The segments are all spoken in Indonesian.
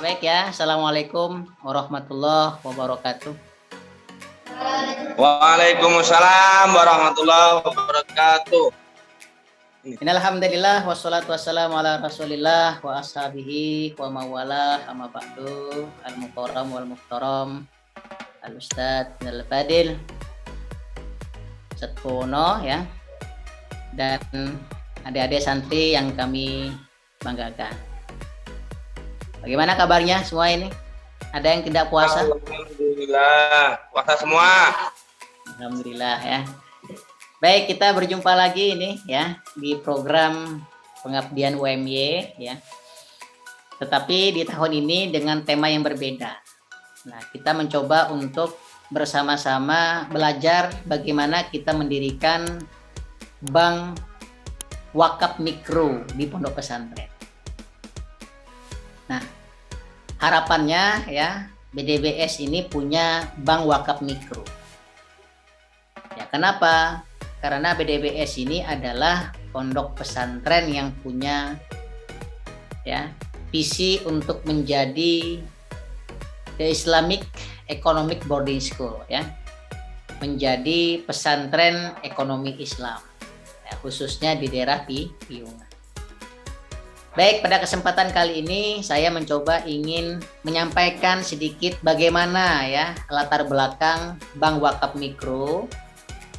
Baik ya, Assalamualaikum warahmatullahi wabarakatuh. Waalaikumsalam warahmatullahi wabarakatuh. Innalhamdulillah wassalatu wassalamu ala Rasulillah wa ashabihi wa mawalah amma ba'du. Al-mukarram wal muhtaram Al-Ustaz Al-Fadil Ustaz Pono ya. Dan adik-adik santri yang kami banggakan. Bagaimana kabarnya semua ini? Ada yang tidak puasa? Alhamdulillah, puasa semua. Alhamdulillah ya. Baik, kita berjumpa lagi ini ya di program pengabdian UMY ya. Tetapi di tahun ini dengan tema yang berbeda. Nah, kita mencoba untuk bersama-sama belajar bagaimana kita mendirikan bank wakaf mikro di pondok pesantren. Nah, harapannya ya BDBS ini punya bank wakaf mikro. Ya, kenapa? Karena BDBS ini adalah pondok pesantren yang punya ya visi untuk menjadi the Islamic Economic Boarding School ya. Menjadi pesantren ekonomi Islam. Ya, khususnya di daerah Piungan. Baik, pada kesempatan kali ini saya mencoba ingin menyampaikan sedikit bagaimana ya latar belakang bank wakaf mikro,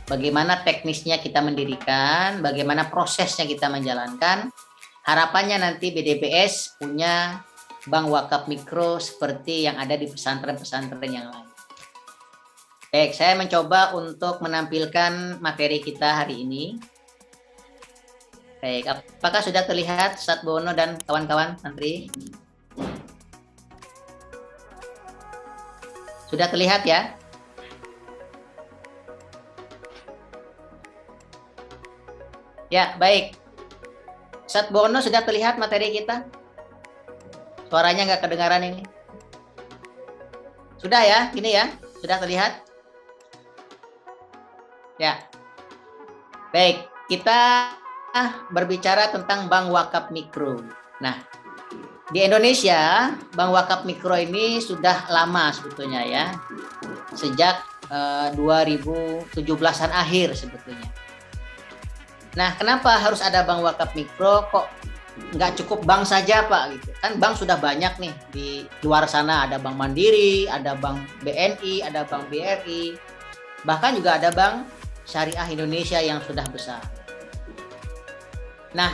bagaimana teknisnya kita mendirikan, bagaimana prosesnya kita menjalankan. Harapannya nanti BDBS punya bank wakaf mikro seperti yang ada di pesantren-pesantren yang lain. Baik, saya mencoba untuk menampilkan materi kita hari ini. Baik, apakah sudah terlihat Ustaz Bono dan kawan-kawan santri? Sudah terlihat ya? Ya, baik. Ustaz Bono sudah terlihat materi kita? Suaranya nggak kedengaran ini? Sudah ya? Gini ya? Sudah terlihat? Ya. Baik, kita berbicara tentang bank wakaf mikro. Nah, di Indonesia bank wakaf mikro ini sudah lama sebetulnya ya, sejak 2017-an akhir sebetulnya. Nah, kenapa harus ada bank wakaf mikro? Kok nggak cukup bank saja Pak? Gitu. Kan bank sudah banyak nih di luar sana, ada Bank Mandiri, ada Bank BNI, ada Bank BRI, bahkan juga ada Bank Syariah Indonesia yang sudah besar. Nah,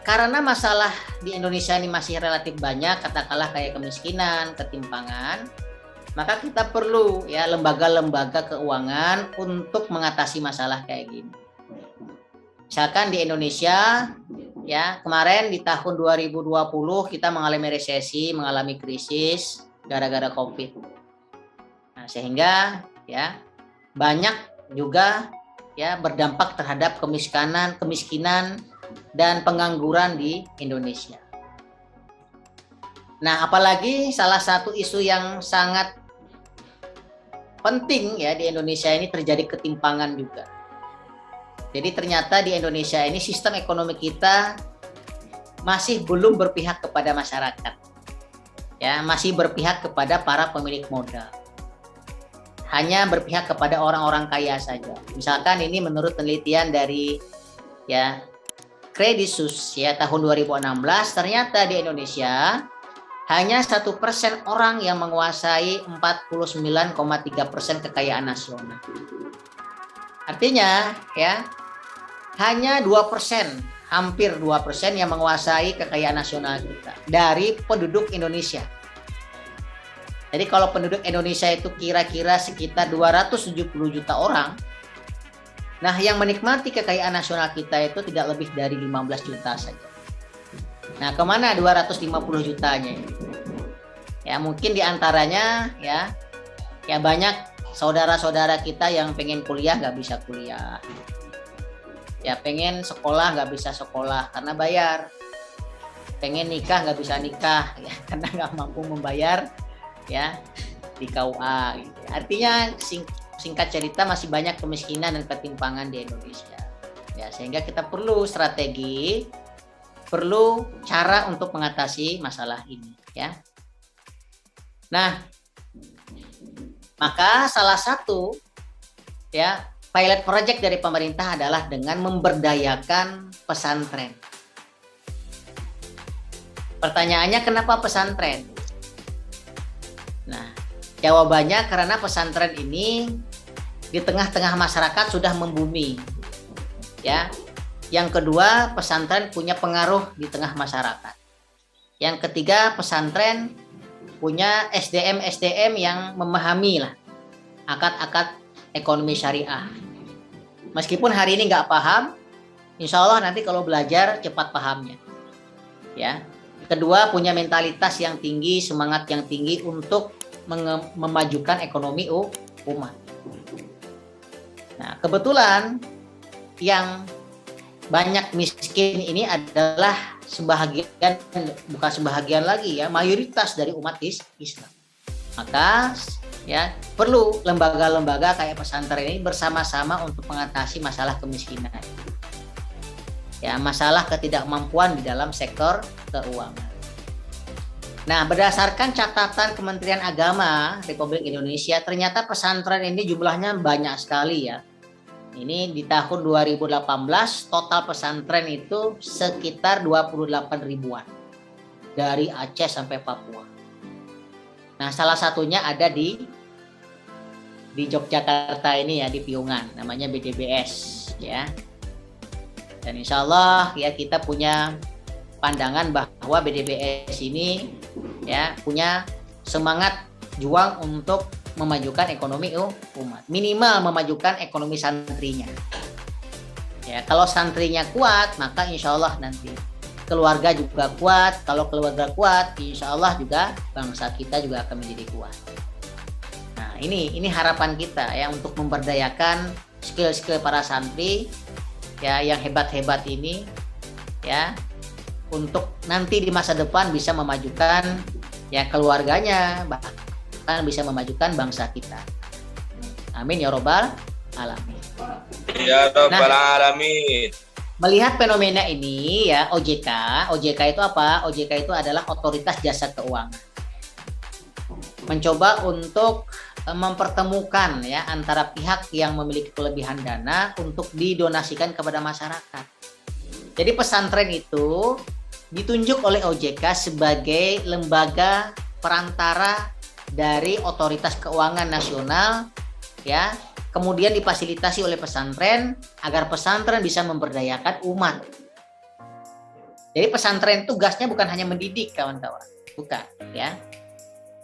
karena masalah di Indonesia ini masih relatif banyak, katakanlah kayak kemiskinan, ketimpangan, maka kita perlu ya lembaga-lembaga keuangan untuk mengatasi masalah kayak gini. Misalkan di Indonesia, ya kemarin di tahun 2020 kita mengalami resesi, mengalami krisis gara-gara COVID. Nah, sehingga ya banyak juga ya berdampak terhadap kemiskinan dan pengangguran di Indonesia. Nah, apalagi salah satu isu yang sangat penting ya di Indonesia ini terjadi ketimpangan juga. Jadi ternyata di Indonesia ini sistem ekonomi kita masih belum berpihak kepada masyarakat. Ya, masih berpihak kepada para pemilik modal. Hanya berpihak kepada orang-orang kaya saja. Misalkan ini menurut penelitian dari ya Credit Suisse ya tahun 2016, ternyata di Indonesia hanya 1% orang yang menguasai 49,3% kekayaan nasional. Artinya ya hanya 2%, hampir 2% yang menguasai kekayaan nasional kita dari penduduk Indonesia. Jadi kalau penduduk Indonesia itu kira-kira sekitar 270 juta orang, nah yang menikmati kekayaan nasional kita itu tidak lebih dari 15 juta saja. Nah, kemana 250 jutanya? Ya mungkin diantaranya ya banyak saudara-saudara kita yang pengen kuliah nggak bisa kuliah. Ya pengen sekolah nggak bisa sekolah karena bayar. Pengen nikah nggak bisa nikah ya karena nggak mampu membayar ya di KUA gitu. Artinya singkat cerita masih banyak kemiskinan dan ketimpangan di Indonesia ya, sehingga kita perlu strategi perlu cara untuk mengatasi masalah ini ya. Nah, maka salah satu ya pilot project dari pemerintah adalah dengan memberdayakan pesantren. Pertanyaannya kenapa pesantren? Nah, jawabannya karena pesantren ini di tengah-tengah masyarakat sudah membumi. Ya. Yang kedua, pesantren punya pengaruh di tengah masyarakat. Yang ketiga, pesantren punya SDM yang memahami lah akad-akad ekonomi syariah. Meskipun hari ini nggak paham, insya Allah nanti kalau belajar cepat pahamnya. Ya. Kedua, punya mentalitas yang tinggi, semangat yang tinggi untuk memajukan ekonomi umat. Nah, kebetulan yang banyak miskin ini adalah sebahagian, bukan sebahagian lagi ya, mayoritas dari umat Islam. Maka ya perlu lembaga-lembaga kayak pesantren ini bersama-sama untuk mengatasi masalah kemiskinan. Ya, masalah ketidakmampuan di dalam sektor keuangan. Nah, berdasarkan catatan Kementerian Agama Republik Indonesia, ternyata pesantren ini jumlahnya banyak sekali ya. Ini di tahun 2018 total pesantren itu sekitar 28 ribuan dari Aceh sampai Papua. Nah, salah satunya ada di Yogyakarta ini ya, di Piungan, namanya BDBS ya. Dan insya Allah ya kita punya pandangan bahwa BDBS ini ya punya semangat juang untuk memajukan ekonomi umat, minimal memajukan ekonomi santrinya. Ya, kalau santrinya kuat, maka insya Allah nanti keluarga juga kuat. Kalau keluarga kuat, insya Allah juga bangsa kita juga akan menjadi kuat. Nah, ini harapan kita ya untuk memberdayakan skill-skill para santri ya yang hebat-hebat ini ya untuk nanti di masa depan bisa memajukan ya keluarganya, bahkan bisa memajukan bangsa kita. Amin ya robbal alamin. Ya robbal alamin. Melihat fenomena ini ya OJK itu apa? OJK itu adalah Otoritas Jasa Keuangan. Mencoba untuk mempertemukan ya antara pihak yang memiliki kelebihan dana untuk didonasikan kepada masyarakat. Jadi pesantren itu ditunjuk oleh OJK sebagai lembaga perantara dari Otoritas Keuangan Nasional ya, kemudian difasilitasi oleh pesantren agar pesantren bisa memberdayakan umat. Jadi pesantren tugasnya bukan hanya mendidik kawan-kawan, bukan ya.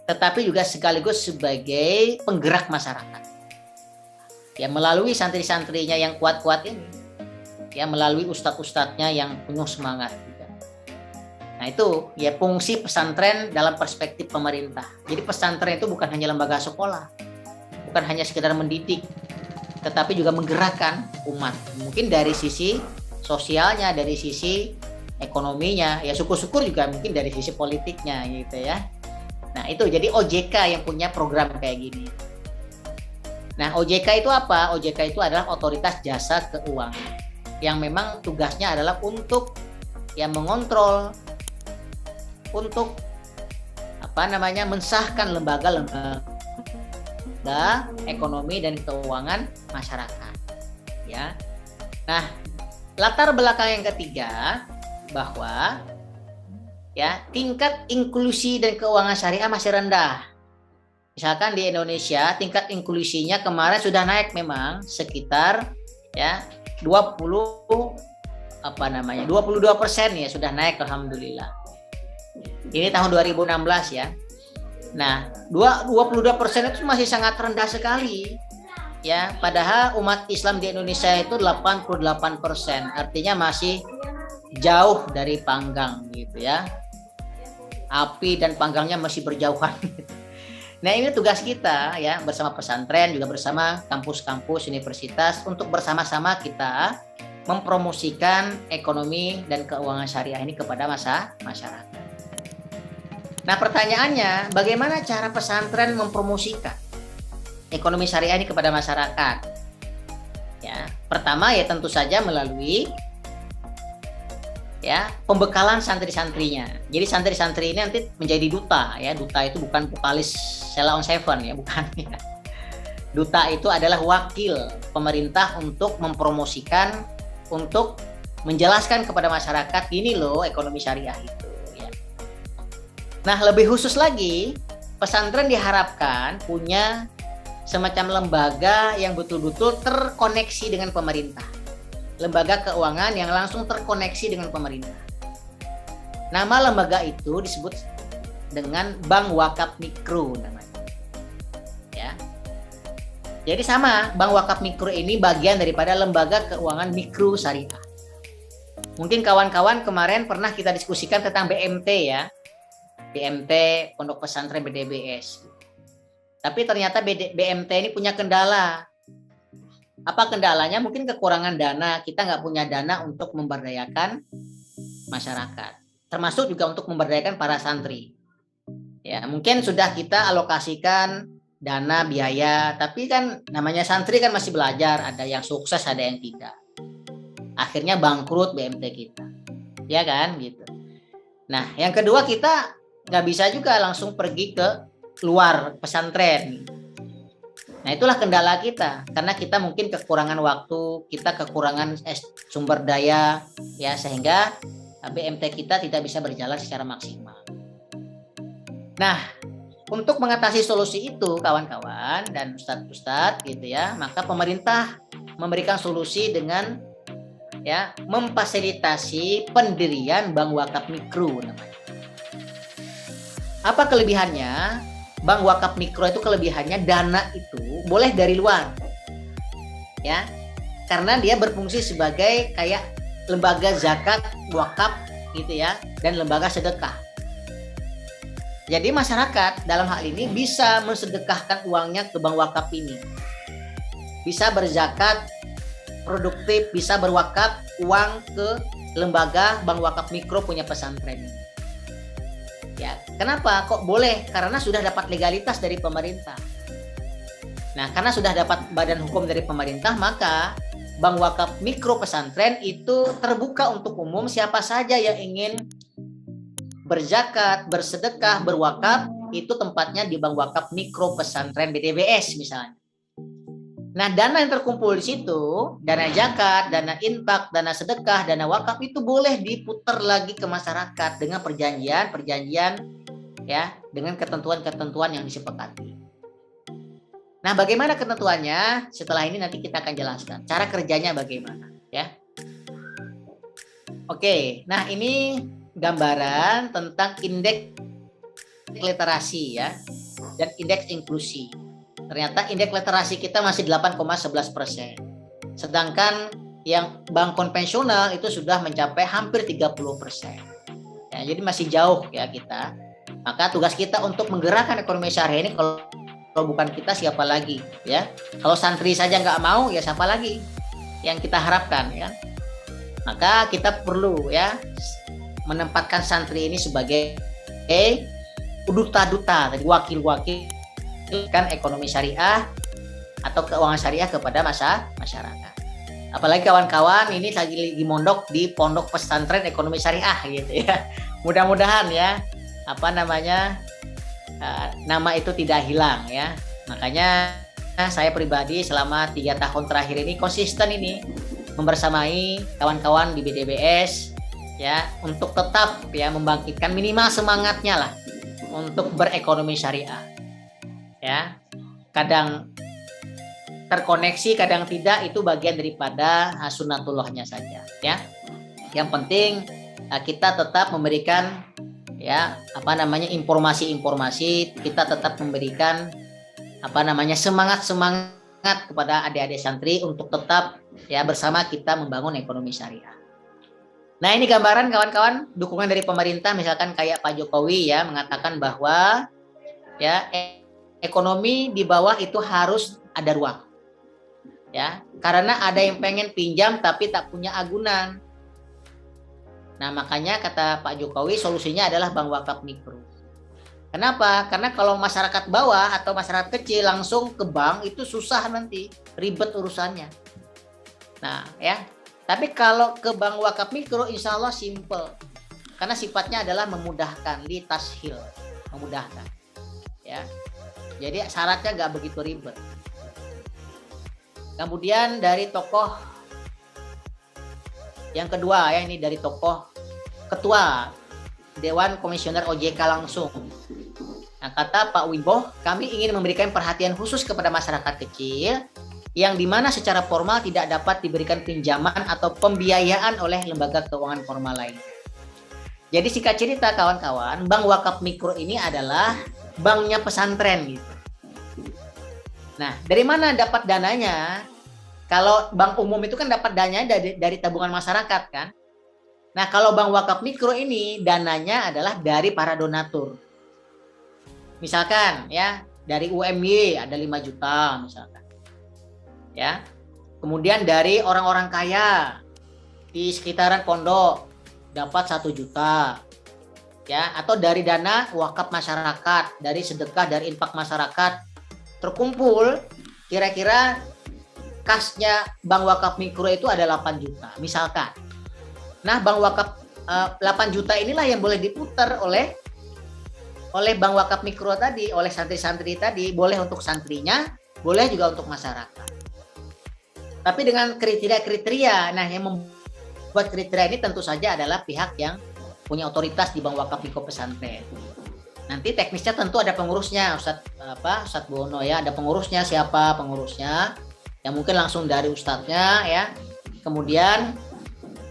Tetapi juga sekaligus sebagai penggerak masyarakat. Ya, melalui santri-santrinya yang kuat-kuat ini. Ya, melalui ustadz-ustadznya yang penuh semangat juga. Nah, itu ya fungsi pesantren dalam perspektif pemerintah. Jadi pesantren itu bukan hanya lembaga sekolah. Bukan hanya sekedar mendidik, tetapi juga menggerakkan umat. Mungkin dari sisi sosialnya, dari sisi ekonominya, ya syukur-syukur juga mungkin dari sisi politiknya gitu ya. Nah, itu jadi OJK yang punya program kayak gini. Nah, OJK itu apa? OJK itu adalah Otoritas Jasa Keuangan yang memang tugasnya adalah untuk yang mengontrol, untuk mensahkan lembaga-lembaga ekonomi dan keuangan masyarakat. Ya. Nah, latar belakang yang ketiga bahwa ya tingkat inklusi dan keuangan syariah masih rendah. Misalkan di Indonesia tingkat inklusinya kemarin sudah naik memang sekitar ya 22% ya sudah naik alhamdulillah. Ini tahun 2016 ya. Nah, 22% itu masih sangat rendah sekali. Ya, padahal umat Islam di Indonesia itu 88%, artinya masih jauh dari panggang gitu ya. Api dan panggangnya masih berjauhan. Nah, ini tugas kita ya bersama pesantren juga bersama kampus-kampus universitas untuk bersama-sama kita mempromosikan ekonomi dan keuangan syariah ini kepada masyarakat. Nah, pertanyaannya, bagaimana cara pesantren mempromosikan ekonomi syariah ini kepada masyarakat? Ya, pertama ya tentu saja melalui ya pembekalan santri-santrinya. Jadi santri-santri ini nanti menjadi duta ya. Duta itu bukan vokalis Sheila on Seven ya, bukan ya. Duta itu adalah wakil pemerintah untuk mempromosikan, untuk menjelaskan kepada masyarakat ini loh ekonomi syariah itu ya. Nah, lebih khusus lagi, pesantren diharapkan punya semacam lembaga yang betul-betul terkoneksi dengan pemerintah. Lembaga keuangan yang langsung terkoneksi dengan pemerintah. Nama lembaga itu disebut dengan Bank Wakaf Mikro namanya. Ya. Jadi sama, Bank Wakaf Mikro ini bagian daripada lembaga keuangan mikro syariah. Mungkin kawan-kawan kemarin pernah kita diskusikan tentang BMT ya. BMT, Pondok Pesantren BDBS. Tapi ternyata BMT ini punya kendala. Apa kendalanya? Mungkin kekurangan dana. Kita nggak punya dana untuk memberdayakan masyarakat. Termasuk juga untuk memberdayakan para santri. Ya, mungkin sudah kita alokasikan dana, biaya. Tapi kan namanya santri kan masih belajar. Ada yang sukses, ada yang tidak. Akhirnya bangkrut BMT kita. Ya kan? Gitu. Nah, yang kedua kita nggak bisa juga langsung pergi ke luar pesantren. Nah, itulah kendala kita, karena kita mungkin kekurangan waktu, kita kekurangan sumber daya, ya sehingga BMT kita tidak bisa berjalan secara maksimal. Nah, untuk mengatasi solusi itu, kawan-kawan dan ustadz-ustadz gitu ya, maka pemerintah memberikan solusi dengan ya memfasilitasi pendirian Bank Wakaf Mikro namanya. Apa kelebihannya? Bank Wakaf Mikro itu kelebihannya dana itu boleh dari luar. Ya. Karena dia berfungsi sebagai kayak lembaga zakat, wakaf gitu ya, dan lembaga sedekah. Jadi masyarakat dalam hal ini bisa mensedekahkan uangnya ke bank wakaf ini. Bisa berzakat produktif, bisa berwakaf uang ke lembaga Bank Wakaf Mikro punya pesantren ini. Ya, kenapa kok boleh? Karena sudah dapat legalitas dari pemerintah. Nah, karena sudah dapat badan hukum dari pemerintah, maka Bank Wakaf Mikro Pesantren itu terbuka untuk umum. Siapa saja yang ingin berzakat, bersedekah, berwakaf, itu tempatnya di Bank Wakaf Mikro Pesantren BDBS misalnya. Nah, dana yang terkumpul di situ, dana zakat, dana infak, dana sedekah, dana wakaf itu boleh diputar lagi ke masyarakat dengan perjanjian ya, dengan ketentuan-ketentuan yang disepakati. Nah, bagaimana ketentuannya? Setelah ini nanti kita akan jelaskan cara kerjanya bagaimana, ya. Oke, nah ini gambaran tentang indeks literasi ya dan indeks inklusi. Ternyata indeks literasi kita masih 8,11%. Sedangkan yang bank konvensional itu sudah mencapai hampir 30%. Ya, jadi masih jauh ya kita. Maka tugas kita untuk menggerakkan ekonomi syariah ini, kalau bukan kita siapa lagi ya. Kalau santri saja nggak mau, ya siapa lagi yang kita harapkan ya. Maka kita perlu ya menempatkan santri ini sebagai duta-duta, wakil-wakil kan ekonomi syariah atau keuangan syariah kepada masyarakat. Apalagi kawan-kawan ini lagi mondok di Pondok Pesantren Ekonomi Syariah gitu ya. Mudah-mudahan ya nama itu tidak hilang ya. Makanya saya pribadi selama 3 tahun terakhir ini konsisten ini membersamai kawan-kawan di BDBS ya untuk tetap ya membangkitkan minimal semangatnya lah untuk berekonomi syariah. Ya, kadang terkoneksi, kadang tidak, itu bagian daripada sunnatullahnya saja. Ya, yang penting kita tetap memberikan ya informasi-informasi, kita tetap memberikan semangat kepada adik-adik santri untuk tetap ya bersama kita membangun ekonomi syariah. Nah, ini gambaran kawan-kawan dukungan dari pemerintah, misalkan kayak Pak Jokowi ya mengatakan bahwa ya ekonomi di bawah itu harus ada ruang. Ya, karena ada yang pengen pinjam tapi tak punya agunan. Nah, makanya kata Pak Jokowi solusinya adalah Bank Wakaf Mikro. Kenapa? Karena kalau masyarakat bawah atau masyarakat kecil langsung ke bank itu susah nanti, ribet urusannya. Nah, ya. Tapi kalau ke bank wakaf mikro, insya Allah simple. Karena sifatnya adalah memudahkan, li tashil, memudahkan. Ya, jadi syaratnya nggak begitu ribet. Kemudian dari tokoh yang kedua ya, ini dari tokoh ketua Dewan Komisioner OJK langsung. Nah, kata Pak Wimbo, kami ingin memberikan perhatian khusus kepada masyarakat kecil yang dimana secara formal tidak dapat diberikan pinjaman atau pembiayaan oleh lembaga keuangan formal lain. Jadi singkat cerita kawan-kawan, bank wakaf mikro ini adalah banknya pesantren gitu. Nah, dari mana dapat dananya? Kalau bank umum itu kan dapat dananya dari tabungan masyarakat kan. Nah, kalau bank wakaf mikro ini dananya adalah dari para donatur. Misalkan ya, dari UMY ada 5 juta misalkan. Ya. Kemudian dari orang-orang kaya di sekitaran pondok dapat 1 juta. Ya, atau dari dana wakaf masyarakat, dari sedekah, dari infak masyarakat terkumpul kira-kira kasnya bank wakaf mikro itu ada 8 juta misalkan. Nah, bank wakaf 8 juta inilah yang boleh diputar oleh bank wakaf mikro tadi, oleh santri-santri tadi, boleh untuk santrinya, boleh juga untuk masyarakat. Tapi dengan kriteria-kriteria, nah yang membuat kriteria ini tentu saja adalah pihak yang punya otoritas di bank wakaf mikro pesantren. Nanti teknisnya tentu ada pengurusnya, Ustadz Bono ya, ada pengurusnya, siapa pengurusnya? Yang mungkin langsung dari ustadznya ya. Kemudian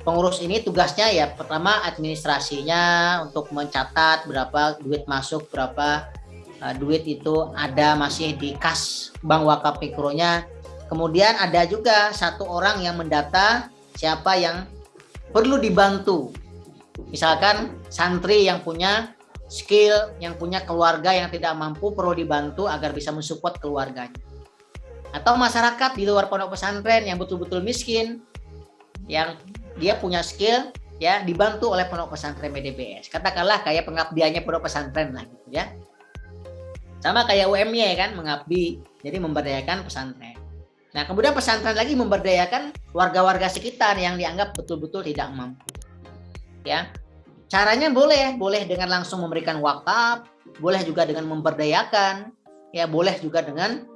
pengurus ini tugasnya ya pertama administrasinya untuk mencatat berapa duit masuk, berapa duit itu ada masih di kas bank wakaf mikronya. Kemudian ada juga satu orang yang mendata siapa yang perlu dibantu. Misalkan santri yang punya skill, yang punya keluarga yang tidak mampu perlu dibantu agar bisa mensupport keluarganya. Atau masyarakat di luar pondok pesantren yang betul-betul miskin, yang dia punya skill, ya dibantu oleh pondok pesantren BDBS. Katakanlah kayak pengabdiannya pondok pesantren lah gitu ya. Sama kayak UMY kan, mengabdi, jadi memberdayakan pesantren. Nah, kemudian pesantren lagi memberdayakan warga-warga sekitar yang dianggap betul-betul tidak mampu. Ya. Caranya boleh dengan langsung memberikan wakaf, boleh juga dengan memberdayakan, ya boleh juga dengan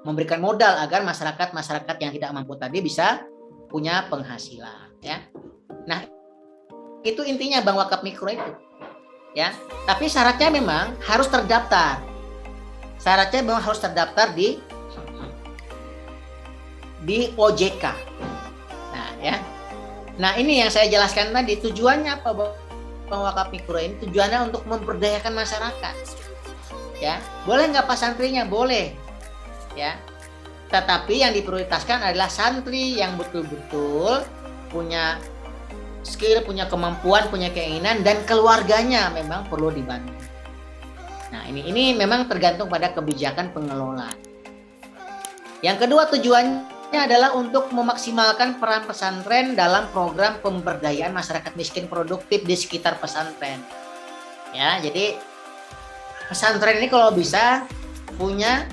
memberikan modal agar masyarakat yang tidak mampu tadi bisa punya penghasilan ya. Nah, itu intinya bank wakaf mikro itu. Ya. Tapi syaratnya memang harus terdaftar. Syaratnya memang harus terdaftar di OJK. Nah, ya. Nah, ini yang saya jelaskan tadi, tujuannya apa bank wakaf mikro ini? Tujuannya untuk memberdayakan masyarakat. Ya. Boleh nggak Pak santrinya? Boleh. Ya, tetapi yang diprioritaskan adalah santri yang betul-betul punya skill, punya kemampuan, punya keinginan, dan keluarganya memang perlu dibantu. Nah, ini memang tergantung pada kebijakan pengelola. Yang kedua tujuannya adalah untuk memaksimalkan peran pesantren dalam program pemberdayaan masyarakat miskin produktif di sekitar pesantren. Ya, jadi pesantren ini kalau bisa punya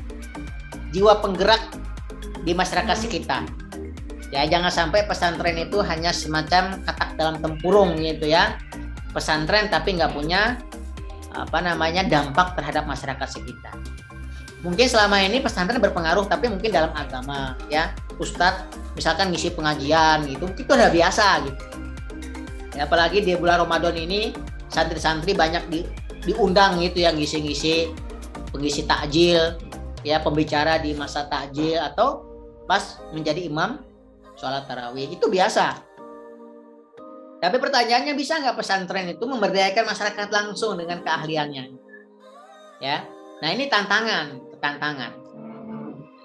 jiwa penggerak di masyarakat sekitar. Ya, jangan sampai pesantren itu hanya semacam katak dalam tempurung gitu ya. Pesantren tapi nggak punya dampak terhadap masyarakat sekitar. Mungkin selama ini pesantren berpengaruh, tapi mungkin dalam agama ya. Ustadz misalkan ngisi pengajian gitu, itu udah biasa gitu. Ya, apalagi di bulan Ramadan ini santri-santri banyak diundang gitu ya, ngisi-ngisi pengisi takjil. Ya, pembicara di masa takjil atau pas menjadi imam sholat tarawih, itu biasa. Tapi pertanyaannya, bisa nggak pesantren itu memberdayakan masyarakat langsung dengan keahliannya? Ya, nah ini tantangan.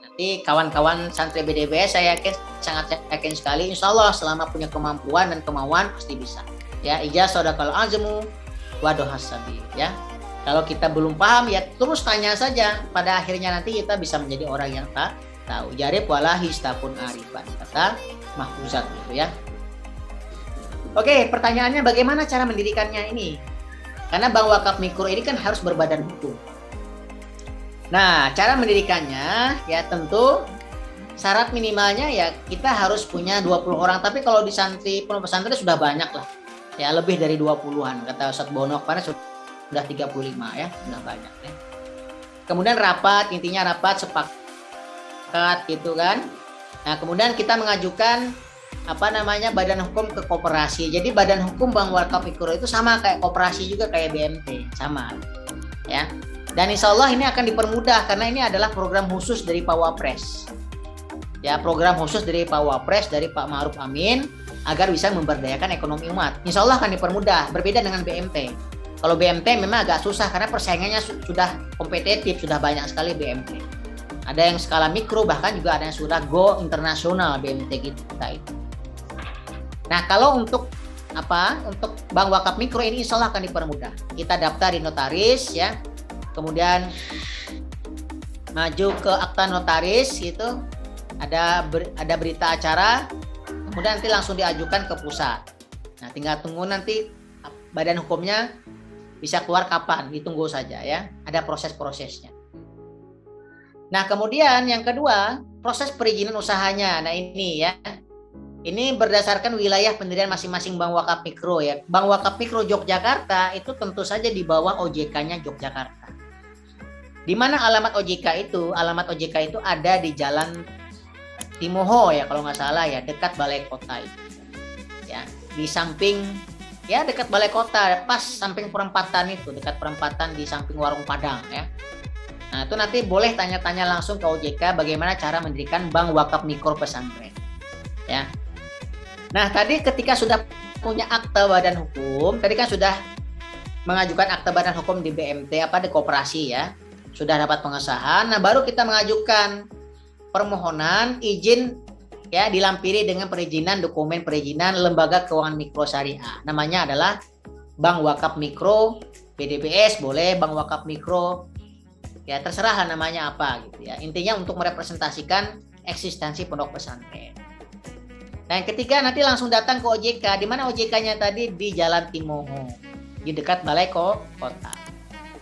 Nanti kawan-kawan santri BDBS saya sangat yakin sekali, insya Allah selama punya kemampuan dan kemauan pasti bisa. Ya, ijazah sodakal azmu wadohas sabi. Ya. Kalau kita belum paham ya terus tanya saja. Pada akhirnya nanti kita bisa menjadi orang yang tak tahu. Jarib walahi stafun arifan, kata Mahfuzat gitu ya. Oke, pertanyaannya bagaimana cara mendirikannya ini? Karena bank wakaf mikro ini kan harus berbadan hukum. Nah, cara mendirikannya ya tentu syarat minimalnya ya kita harus punya 20 orang, tapi kalau di santri pondok pesantren sudah banyak lah. Ya, lebih dari 20-an. Kata Ustadz Bono kemarin sudah 35 ya, sudah banyak ya. Kemudian rapat, intinya rapat sepakat gitu kan. Nah, kemudian kita mengajukan badan hukum ke koperasi. Jadi badan hukum Bank Wakaf Mikro itu sama kayak koperasi juga, kayak BMT, sama ya. Dan insya Allah ini akan dipermudah karena ini adalah program khusus dari Pak Wapres. Ya, program khusus dari Pak Wapres, dari Pak Ma'ruf Amin agar bisa memberdayakan ekonomi umat. Insya Allah akan dipermudah, berbeda dengan BMT. Kalau BMT memang agak susah karena persaingannya sudah kompetitif, sudah banyak sekali BMT. Ada yang skala mikro, bahkan juga ada yang sudah go internasional BMT kita itu. Nah, kalau untuk Bank Wakaf Mikro ini insya Allah akan dipermudah. Kita daftar di notaris ya, kemudian maju ke akta notaris gitu, ada berita acara, kemudian nanti langsung diajukan ke pusat. Nah, tinggal tunggu nanti badan hukumnya bisa keluar kapan, ditunggu saja ya. Ada proses-prosesnya. Nah, kemudian yang kedua, proses perizinan usahanya. Nah, ini ya. Ini berdasarkan wilayah pendirian masing-masing Bank Wakaf Mikro ya. Bank Wakaf Mikro Yogyakarta itu tentu saja di bawah OJK-nya Yogyakarta. Di mana alamat OJK itu? Alamat OJK itu ada di Jalan Timoho ya kalau nggak salah ya, dekat Balai Kota itu. Ya, di samping ya dekat Balai Kota, pas samping perempatan itu, dekat perempatan di samping Warung Padang ya. Nah, itu nanti boleh tanya-tanya langsung ke OJK bagaimana cara mendirikan Bank Wakaf Mikro Pesantren. Ya. Nah, tadi ketika sudah punya akta badan hukum, tadi kan sudah mengajukan akta badan hukum di BMT di koperasi ya. Sudah dapat pengesahan. Nah, baru kita mengajukan permohonan izin ya, dilampiri dengan perizinan, dokumen perizinan lembaga keuangan mikro syariah. Namanya adalah Bank Wakaf Mikro, BDBS boleh, Bank Wakaf Mikro, ya terserah namanya apa gitu ya. Intinya untuk merepresentasikan eksistensi pondok pesantren. Nah, yang ketiga nanti langsung datang ke OJK. Di mana OJK-nya tadi? Di Jalan Timoho, di dekat Balai Kota.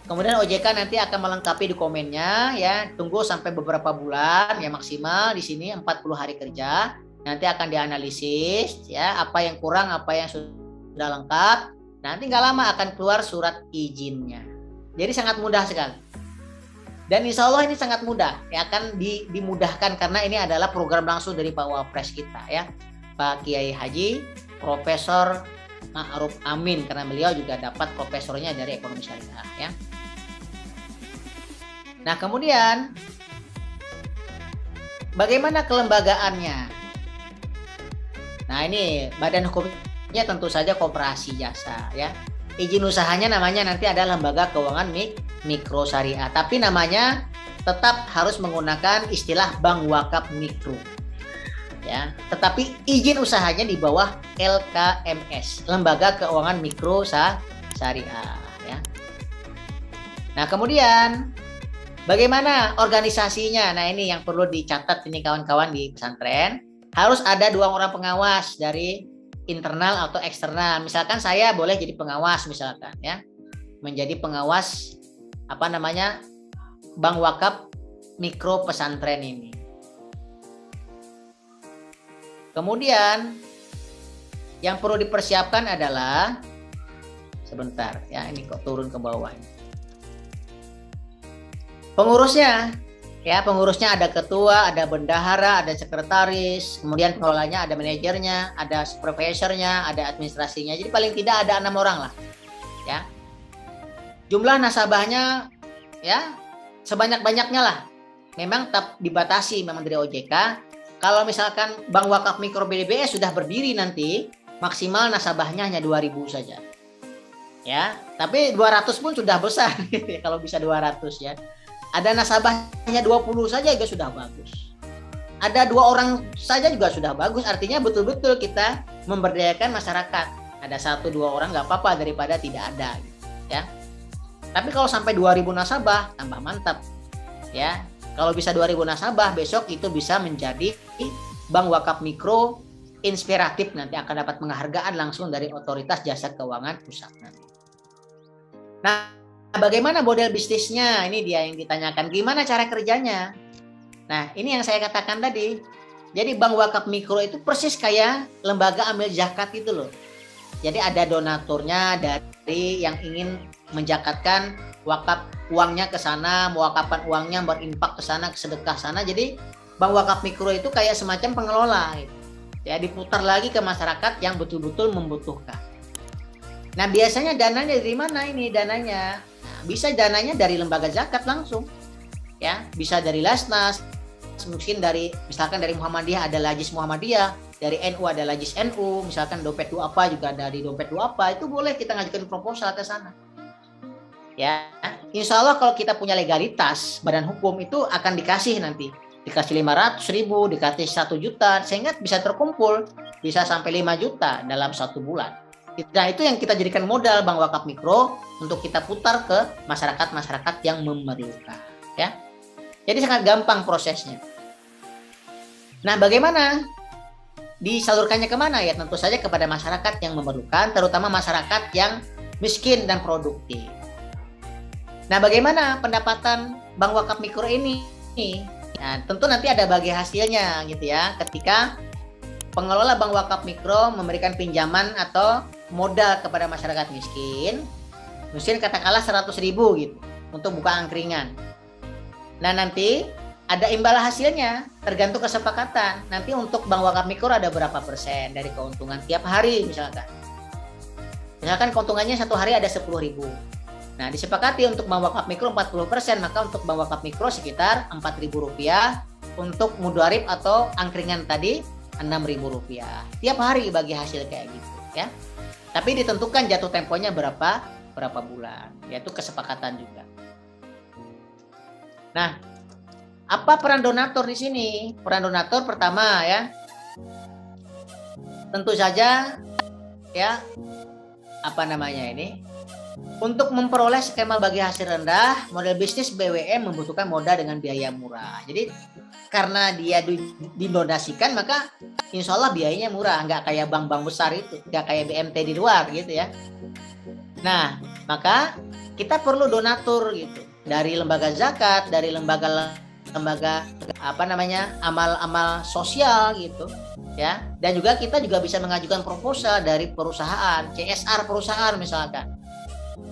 Kemudian OJK nanti akan melengkapi dokumennya ya, tunggu sampai beberapa bulan ya, maksimal di sini 40 hari kerja. Nanti akan dianalisis ya, apa yang kurang, apa yang sudah lengkap. Nanti nggak lama akan keluar surat izinnya. Jadi sangat mudah sekali. Dan insya Allah ini sangat mudah ya, akan dimudahkan karena ini adalah program langsung dari Pak Wapres kita ya, Pak Kiai Haji Profesor Ma'ruf Amin, karena beliau juga dapat profesornya dari ekonomi syariah ya. Nah, kemudian bagaimana kelembagaannya? Nah, ini badan hukumnya tentu saja koperasi jasa ya. Izin usahanya namanya nanti ada lembaga keuangan mikro syariah, tapi namanya tetap harus menggunakan istilah Bank Wakaf Mikro. Ya, tetapi izin usahanya di bawah LKMS, Lembaga Keuangan Mikro Syariah ya. Nah, kemudian bagaimana organisasinya? Nah, ini yang perlu dicatat ini kawan-kawan di pesantren. Harus ada 2 orang pengawas dari internal atau eksternal. Misalkan saya boleh jadi pengawas misalkan ya. Menjadi pengawas Bank Wakaf Mikro Pesantren ini. Kemudian yang perlu dipersiapkan adalah sebentar ya, ini kok turun ke bawah ini. Pengurusnya ada ketua, ada bendahara, ada sekretaris, kemudian pengelolanya ada manajernya, ada supervisornya, ada administrasinya. Jadi paling tidak ada 6 orang lah. Ya. Jumlah nasabahnya ya sebanyak-banyaknya lah. Memang tetap dibatasi memang dari OJK. Kalau misalkan Bank Wakaf Mikro BDBS sudah berdiri nanti, maksimal nasabahnya hanya 2.000 saja. Ya, tapi 200 pun sudah besar kalau bisa 200 ya. Ada nasabahnya 20 saja juga sudah bagus. Ada 2 orang saja juga sudah bagus, artinya betul-betul kita memberdayakan masyarakat. Ada 1-2 orang nggak apa-apa daripada tidak ada ya. Tapi kalau sampai 2.000 nasabah tambah mantap ya. Kalau bisa 2.000 nasabah, besok itu bisa menjadi Bank Wakaf Mikro inspiratif, nanti akan dapat penghargaan langsung dari Otoritas Jasa Keuangan Pusat nanti. Nah, bagaimana model bisnisnya? Ini dia yang ditanyakan. Gimana cara kerjanya? Nah, ini yang saya katakan tadi. Jadi bank wakaf mikro itu persis kayak lembaga amil zakat itu loh. Jadi ada donaturnya dari yang ingin menjakatkan wakaf uangnya ke sana, mewakafkan uangnya berinfak ke sana, ke sedekah sana. Jadi bank wakaf mikro itu kayak semacam pengelola gitu. Ya, diputar lagi ke masyarakat yang betul-betul membutuhkan. Nah, biasanya dananya dari mana ini dananya? Nah, bisa dananya dari lembaga zakat langsung. Ya, bisa dari Lasnas, mungkin dari misalkan dari Muhammadiyah ada Lajis Muhammadiyah, dari NU ada Lajis NU, misalkan dompet duafa juga dari dompet duafa, itu boleh kita ngajukan proposal ke sana. Ya, insya Allah kalau kita punya legalitas badan hukum itu akan dikasih nanti, dikasih 500.000, dikasih 1 juta, sehingga bisa terkumpul bisa sampai 5 juta dalam 1 bulan. Nah, itu yang kita jadikan modal bank wakaf mikro untuk kita putar ke masyarakat-masyarakat yang memerlukan. Ya, jadi sangat gampang prosesnya. Nah, bagaimana disalurkannya kemana ya? Tentu saja kepada masyarakat yang memerlukan, terutama masyarakat yang miskin dan produktif. Nah, bagaimana pendapatan bank wakaf mikro ini? Nah, tentu nanti ada bagi hasilnya gitu ya. Ketika pengelola bank wakaf mikro memberikan pinjaman atau modal kepada masyarakat miskin, mungkin katakanlah 100.000 gitu untuk buka angkringan. Nah, nanti ada imbal hasilnya tergantung kesepakatan. Nanti untuk bank wakaf mikro ada berapa persen dari keuntungan tiap hari misalkan. Misalkan keuntungannya 1 hari ada 10.000. Nah, disepakati untuk bank wakaf mikro 40%, maka untuk bank wakaf mikro sekitar Rp4.000. Untuk mudharib atau angkringan tadi Rp6.000. Tiap hari bagi hasil kayak gitu ya. Tapi ditentukan jatuh temponya berapa bulan, yaitu kesepakatan juga. Nah, apa peran donatur di sini? Peran donatur pertama ya, tentu saja ya, untuk memperoleh skema bagi hasil rendah, model bisnis BWM membutuhkan modal dengan biaya murah. Jadi karena dia didonasikan, maka insya Allah biayanya murah, nggak kayak bank-bank besar itu, nggak kayak BMT di luar gitu ya. Nah, maka kita perlu donatur gitu. Dari lembaga zakat, dari lembaga amal-amal sosial gitu ya, dan juga kita juga bisa mengajukan proposal dari perusahaan, CSR perusahaan misalkan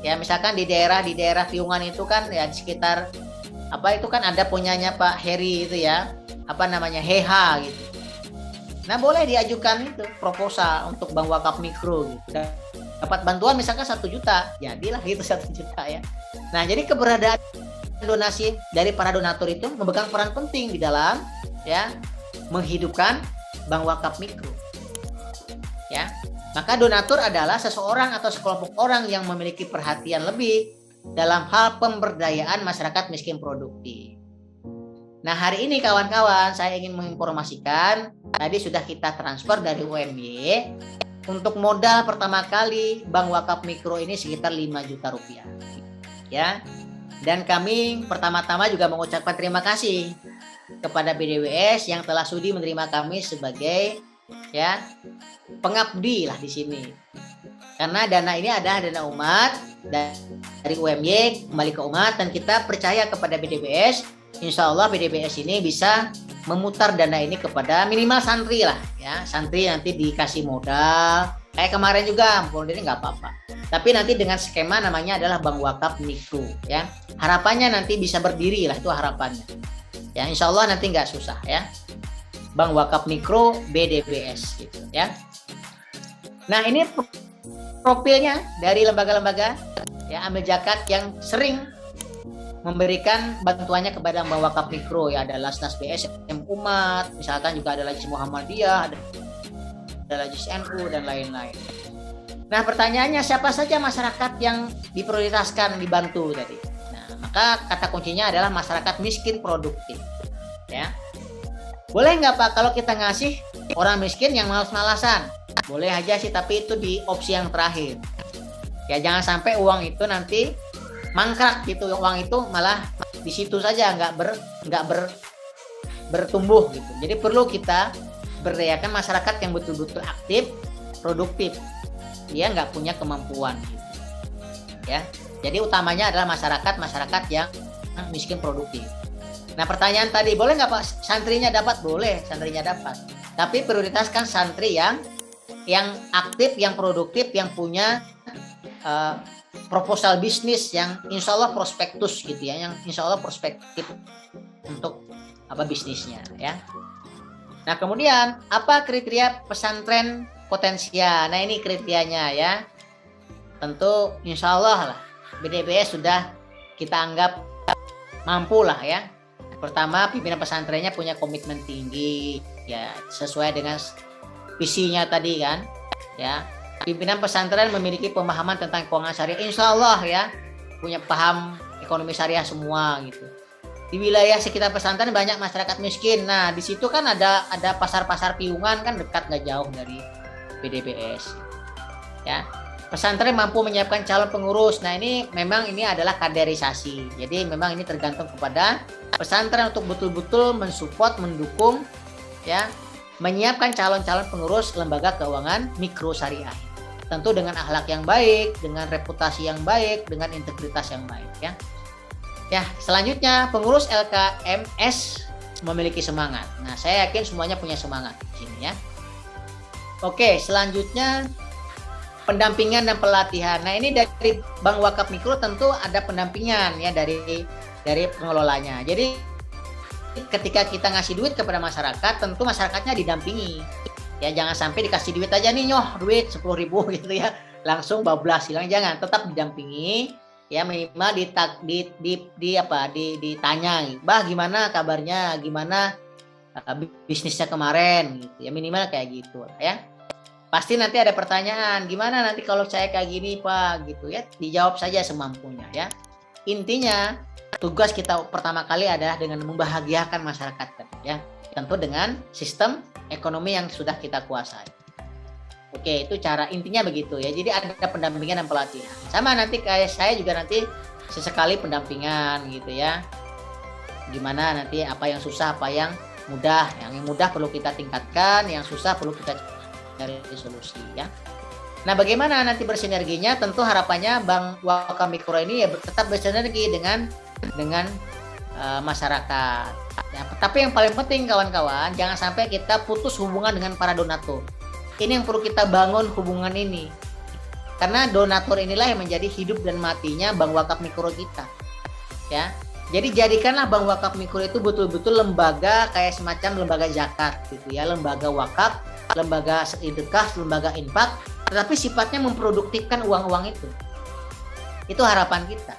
ya, misalkan di daerah Piungan itu kan ya, di sekitar itu kan ada punyanya Pak Heri itu ya, HH gitu. Nah, boleh diajukan itu proposal untuk bank wakaf mikro gitu, dapat bantuan misalkan 1 juta, jadilah gitu 1 juta ya. Nah, jadi keberadaan donasi dari para donatur itu memegang peran penting di dalam ya menghidupkan bank wakaf mikro. Ya. Maka donatur adalah seseorang atau sekelompok orang yang memiliki perhatian lebih dalam hal pemberdayaan masyarakat miskin produktif. Nah, hari ini kawan-kawan saya ingin menginformasikan, tadi sudah kita transfer dari UMY untuk modal pertama kali bank wakaf mikro ini sekitar 5 juta rupiah. Ya. Dan kami pertama-tama juga mengucapkan terima kasih kepada BDWS yang telah sudi menerima kami sebagai ya pengabdi lah di sini. Karena dana ini adalah dana umat dari UMY kembali ke umat, dan kita percaya kepada BDWS. Insya Allah BDWS ini bisa memutar dana ini kepada minimal santri lah ya. Santri nanti dikasih modal. Kayak kemarin juga, ini nggak apa-apa. Tapi nanti dengan skema namanya adalah bank wakaf mikro ya. Harapannya nanti bisa berdiri lah, itu harapannya. Ya, insya Allah nanti nggak susah ya. Bank wakaf mikro BDWS gitu ya. Nah, ini profilnya dari lembaga-lembaga ya amil zakat yang sering memberikan bantuannya kepada bank wakaf mikro ya. Ada Lasnas BSM Umat, misalkan juga ada Lajis Muhammadiyah, ada Lajis NU dan lain-lain. Nah, pertanyaannya siapa saja masyarakat yang diprioritaskan dibantu tadi? Nah, maka kata kuncinya adalah masyarakat miskin produktif. Ya, boleh nggak Pak kalau kita ngasih orang miskin yang malas-malasan? Boleh aja sih, tapi itu di opsi yang terakhir. Ya, jangan sampai uang itu nanti mangkrak gitu, uang itu malah di situ saja nggak bertumbuh gitu. Jadi perlu kita berdayakan masyarakat yang betul-betul aktif, produktif. Dia nggak punya kemampuan gitu. Ya, jadi utamanya adalah masyarakat yang miskin produktif. Nah, pertanyaan tadi, boleh nggak Pak santrinya dapat? Boleh, santrinya dapat. Tapi prioritaskan santri yang aktif, yang produktif, yang punya proposal bisnis yang insya Allah prospektus gitu ya, yang insya Allah prospektif untuk bisnisnya ya. Nah, kemudian apa kriteria pesantren potensial? Nah, ini kriterianya ya. Tentu insya Allah lah BDBS sudah kita anggap mampu lah ya. Pertama, pimpinan pesantrennya punya komitmen tinggi ya, sesuai dengan visinya tadi kan ya. Pimpinan pesantren memiliki pemahaman tentang keuangan syariah, insya Allah ya, punya paham ekonomi syariah semua gitu. Di wilayah sekitar pesantren banyak masyarakat miskin. Nah, di situ kan ada pasar-pasar piungan kan dekat nggak jauh dari PDBS. Ya, pesantren mampu menyiapkan calon pengurus. Nah, ini adalah kaderisasi. Jadi memang ini tergantung kepada pesantren untuk betul-betul mensupport, mendukung, ya, menyiapkan calon-calon pengurus lembaga keuangan mikro syariah. Tentu dengan akhlak yang baik, dengan reputasi yang baik, dengan integritas yang baik, ya. Ya, selanjutnya pengurus LKMS memiliki semangat. Nah, saya yakin semuanya punya semangat di sini ya. Oke, selanjutnya pendampingan dan pelatihan. Nah, ini dari Bank Wakaf Mikro tentu ada pendampingan ya dari pengelolanya. Jadi ketika kita ngasih duit kepada masyarakat, tentu masyarakatnya didampingi. Ya, jangan sampai dikasih duit aja nih, duit 10.000 gitu ya, langsung bablas hilang. Jangan, tetap didampingi. Ya, minimal ditanya, "Bah, gimana kabarnya? Gimana bisnisnya kemarin?" gitu. Ya, minimal kayak gitu ya. Pasti nanti ada pertanyaan, "Gimana nanti kalau saya kayak gini, Pak?" gitu ya. Dijawab saja semampunya ya. Intinya tugas kita pertama kali adalah dengan membahagiakan masyarakat ya. Tentu dengan sistem ekonomi yang sudah kita kuasai. Oke, itu cara intinya begitu ya. Jadi ada pendampingan dan pelatihan. Sama nanti kayak saya juga nanti sesekali pendampingan gitu ya. Gimana nanti apa yang susah, apa yang mudah. Yang mudah perlu kita tingkatkan, yang susah perlu kita cari solusi ya. Nah, bagaimana nanti bersinerginya? Tentu harapannya Bank Wakaf Mikro ini ya tetap bersinergi dengan masyarakat. Ya, tapi yang paling penting kawan-kawan, jangan sampai kita putus hubungan dengan para donatur. Ini yang perlu kita bangun hubungan ini. Karena donatur inilah yang menjadi hidup dan matinya Bank Wakaf Mikro kita. Ya. Jadi jadikanlah Bank Wakaf Mikro itu betul-betul lembaga kayak semacam lembaga zakat gitu ya, lembaga wakaf, lembaga sedekah, lembaga infak, tetapi sifatnya memproduktifkan uang-uang itu. Itu harapan kita.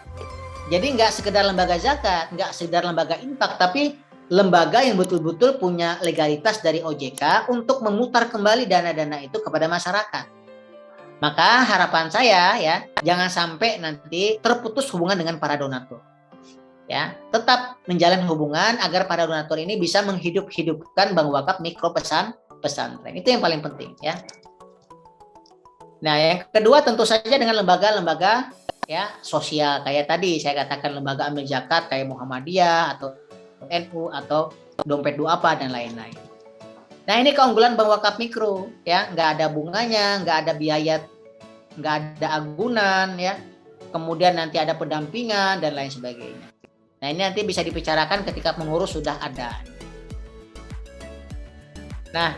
Jadi nggak sekedar lembaga zakat, nggak sekedar lembaga infak, tapi lembaga yang betul-betul punya legalitas dari OJK untuk memutar kembali dana-dana itu kepada masyarakat. Maka harapan saya ya, jangan sampai nanti terputus hubungan dengan para donatur. Ya, tetap menjalin hubungan agar para donatur ini bisa menghidup-hidupkan Bank Wakaf Mikro pesantren. Itu yang paling penting ya. Nah, yang kedua tentu saja dengan lembaga-lembaga ya sosial kayak tadi saya katakan lembaga amil zakat kayak Muhammadiyah atau NU atau dompet duafa dan lain-lain. Nah, ini keunggulan Bank Wakaf Mikro ya, nggak ada bunganya, nggak ada biaya, nggak ada agunan ya, kemudian nanti ada pendampingan dan lain sebagainya. Nah, ini nanti bisa dibicarakan ketika pengurus sudah ada. Nah,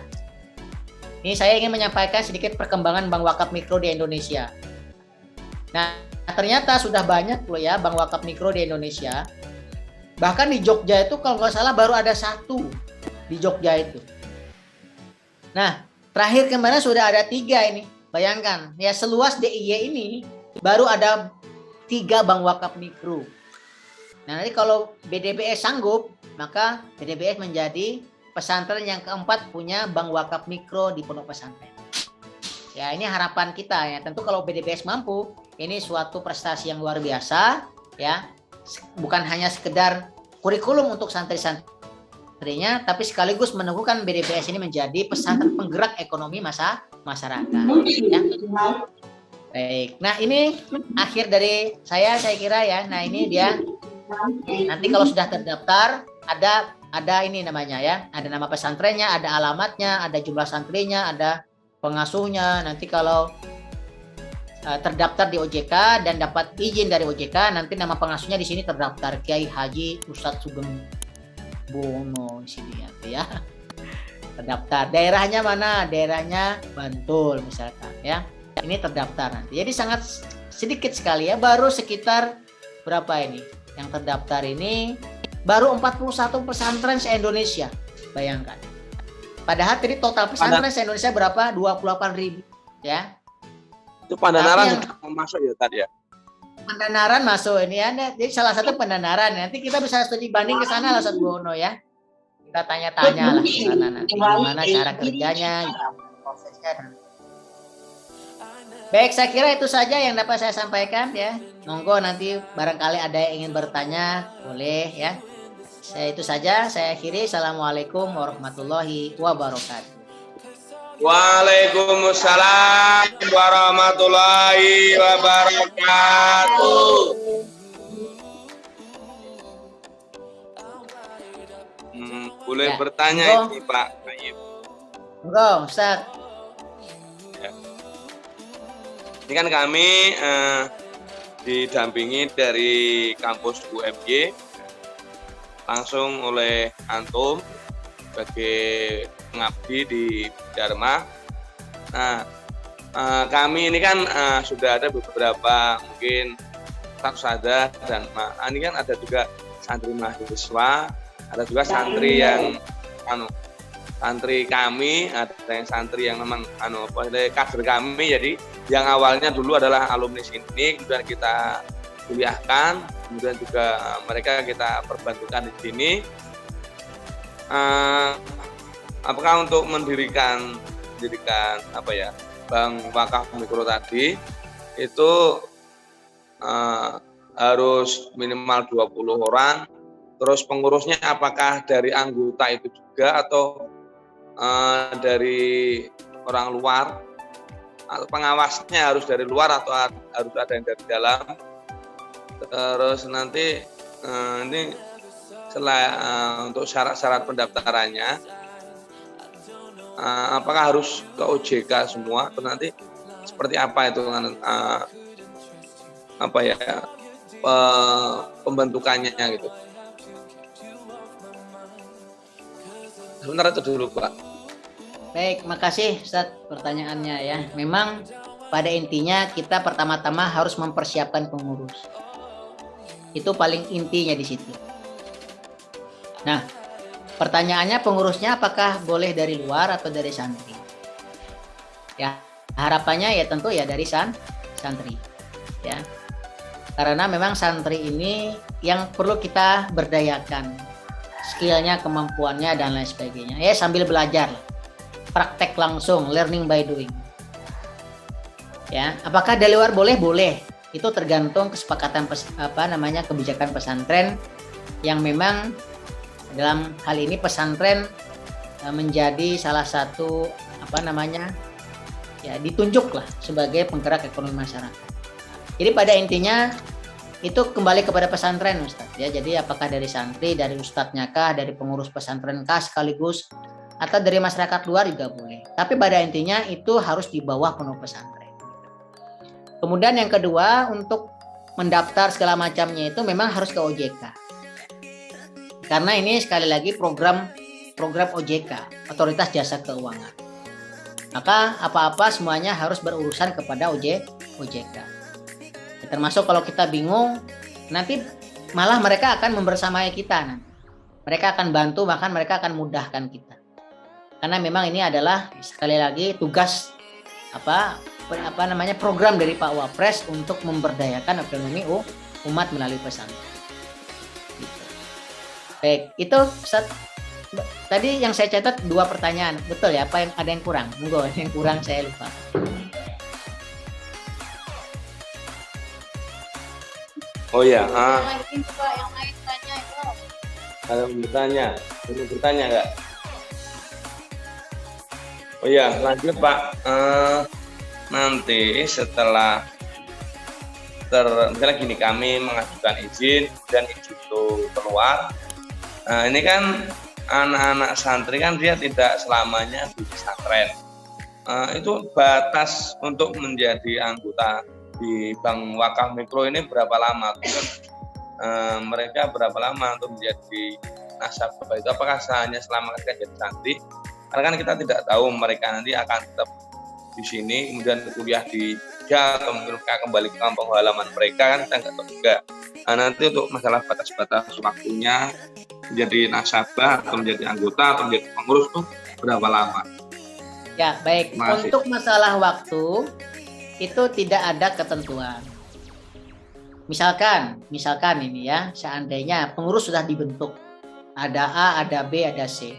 ini saya ingin menyampaikan sedikit perkembangan Bank Wakaf Mikro di Indonesia. Nah, ternyata sudah banyak loh ya Bank Wakaf Mikro di Indonesia. Bahkan di Jogja itu kalau nggak salah baru ada 1 di Jogja itu. Nah, terakhir kemarin sudah ada 3 ini. Bayangkan, ya seluas DIY ini baru ada 3 Bank Wakaf Mikro. Nah, nanti kalau BDBS sanggup, maka BDBS menjadi pesantren yang keempat punya Bank Wakaf Mikro di pondok pesantren. Ya, ini harapan kita ya. Tentu kalau BDBS mampu, ini suatu prestasi yang luar biasa ya. Bukan hanya sekedar kurikulum untuk santri-santrinya, tapi sekaligus meneguhkan BDBS ini menjadi pesantren penggerak ekonomi masyarakat. Ya. Baik, nah ini akhir dari saya kira ya. Nah, ini dia. Nanti kalau sudah terdaftar, ada ini namanya ya, ada nama pesantrennya, ada alamatnya, ada jumlah santrinya, ada pengasuhnya. Nanti kalau terdaftar di OJK dan dapat izin dari OJK, nanti nama pengasuhnya di sini terdaftar Kiai Haji Ustadz Sugeng Bono sini ya. Terdaftar. Daerahnya mana? Daerahnya Bantul misalkan ya. Ini terdaftar nanti. Jadi sangat sedikit sekali ya, baru sekitar berapa ini? Yang terdaftar ini baru 41 pesantren se-Indonesia. Bayangkan. Padahal tadi total pesantren se-Indonesia berapa? 28.000 ya. Itu Pandanaran masuk ya tadi ya. Pandanaran masuk ini ya. Jadi salah satu Pandanaran. Nanti kita bisa studi banding ke sana lah Ustaz Bono ya. Kita tanya-tanya lah di sana nanti gimana cara kerjanya, prosesnya. Baik, saya kira itu saja yang dapat saya sampaikan ya. Monggo nanti barangkali ada yang ingin bertanya, boleh ya. Itu saja, saya akhiri. Assalamualaikum warahmatullahi wabarakatuh. Waalaikumsalam warahmatullahi wabarakatuh. Boleh Ya. bertanya ini Pak Naib. Monggo, Ustaz. Ya. Ini kan kami didampingi dari kampus UMY langsung oleh Antum sebagai pengabdi di Dharma. Nah, kami ini kan sudah ada beberapa mungkin Taksada dan ini kan ada juga santri mahasiswa, ada juga santri yang santri kami, ada yang santri yang memang kader kami. Jadi yang awalnya dulu adalah alumni sini, kemudian kita kuliahkan, kemudian juga mereka kita perbantukan di sini. Apakah untuk mendirikan apa ya, Bank Wakaf Mikro tadi itu harus minimal 20 orang. Terus pengurusnya apakah dari anggota itu juga atau dari orang luar? Atau pengawasnya harus dari luar atau harus ada yang dari dalam? Terus nanti ini untuk syarat-syarat pendaftarannya, apakah harus ke OJK semua? Atau nanti seperti apa itu pembentukannya gitu? Sebentar itu dulu Pak. Baik, makasih Ustaz pertanyaannya ya. Memang pada intinya kita pertama-tama harus mempersiapkan pengurus. Itu paling intinya di situ. Nah, pertanyaannya pengurusnya apakah boleh dari luar atau dari santri? Ya, harapannya ya tentu ya dari santri. Ya. Karena memang santri ini yang perlu kita berdayakan. Skillnya, kemampuannya dan lain sebagainya. Ya sambil belajar, praktek langsung, learning by doing. Ya, apakah dari luar boleh? Boleh. Itu tergantung kesepakatan kebijakan pesantren yang memang dalam hal ini pesantren menjadi salah satu ditunjuk lah sebagai penggerak ekonomi masyarakat. Jadi pada intinya itu kembali kepada pesantren Ustaz ya. Jadi apakah dari santri, dari ustadznya kah, dari pengurus pesantren kah sekaligus, atau dari masyarakat luar juga boleh. Tapi pada intinya itu harus di bawah pondok pesantren. Kemudian yang kedua, untuk mendaftar segala macamnya itu memang harus ke OJK. Karena ini sekali lagi program OJK, Otoritas Jasa Keuangan. Maka apa-apa semuanya harus berurusan kepada OJK. Termasuk kalau kita bingung, nanti malah mereka akan membersamai kita nanti. Mereka akan bantu, bahkan mereka akan mudahkan kita. Karena memang ini adalah sekali lagi tugas program dari Pak Wapres untuk memberdayakan ekonomi umat melalui pesantren. Gitu. Baik, itu Ustaz. Tadi yang saya catat 2 pertanyaan, betul ya? Apa yang ada yang kurang? Monggo, yang kurang saya lupa. Oh ya, Yang lain tanya itu. ada yang bertanya, nggak? Oh ya, lanjut Pak. Nanti setelah misalnya gini, kami mengajukan izin dan izin itu keluar. Nah, ini kan anak-anak santri kan dia tidak selamanya di pesantren. Itu batas untuk menjadi anggota di Bank Wakaf Mikro ini berapa lama? Mereka berapa lama untuk menjadi nasabah itu apakah hanya selama mereka jadi santri, karena kan kita tidak tahu mereka nanti akan tetap di sini kemudian kuliah di Jogja atau mungkin mereka kembali ke kampung halaman mereka, kan kita nggak tahu juga. Nah, nanti untuk masalah batas-batas waktunya menjadi nasabah atau menjadi anggota atau menjadi pengurus itu berapa lama? Ya, baik. Masih. Untuk masalah waktu itu tidak ada ketentuan. Misalkan ini ya, seandainya pengurus sudah dibentuk, ada A, ada B, ada C.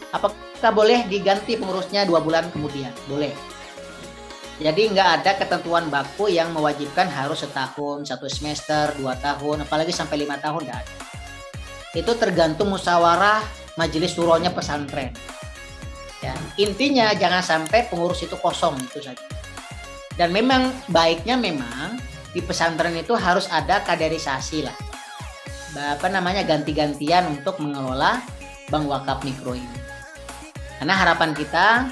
Apakah boleh diganti pengurusnya 2 bulan kemudian? Boleh. Jadi nggak ada ketentuan baku yang mewajibkan harus setahun, 1 semester, 2 tahun, apalagi sampai 5 tahun nggak ada. Itu tergantung musyawarah majelis syuronya pesantren. Ya, intinya jangan sampai pengurus itu kosong, itu saja. Dan memang baiknya di pesantren itu harus ada kaderisasi lah. Ganti-gantian untuk mengelola bank wakaf mikro ini. Karena harapan kita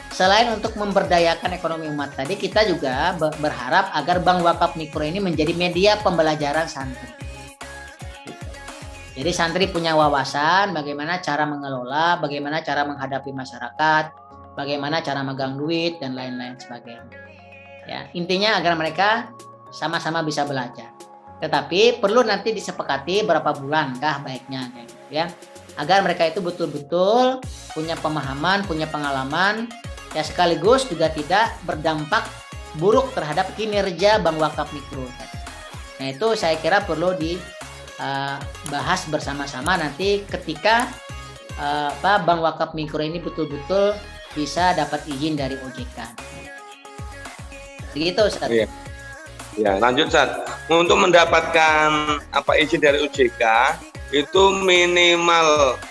selain untuk memberdayakan ekonomi umat tadi, kita juga berharap agar bank wakaf mikro ini menjadi media pembelajaran santri. Jadi santri punya wawasan bagaimana cara mengelola, bagaimana cara menghadapi masyarakat, bagaimana cara megang duit dan lain-lain sebagainya. Ya, intinya agar mereka sama-sama bisa belajar. Tetapi perlu nanti disepakati berapa bulan kah baiknya, ya, agar mereka itu betul-betul punya pemahaman, punya pengalaman, ya sekaligus juga tidak berdampak buruk terhadap kinerja bank wakaf mikro. Nah, itu saya kira perlu bahas bersama-sama nanti ketika bank wakaf mikro ini betul-betul bisa dapat izin dari OJK. Begitu, Ustaz. Iya. Ya, lanjut, Ustaz. Untuk mendapatkan izin dari OJK itu minimal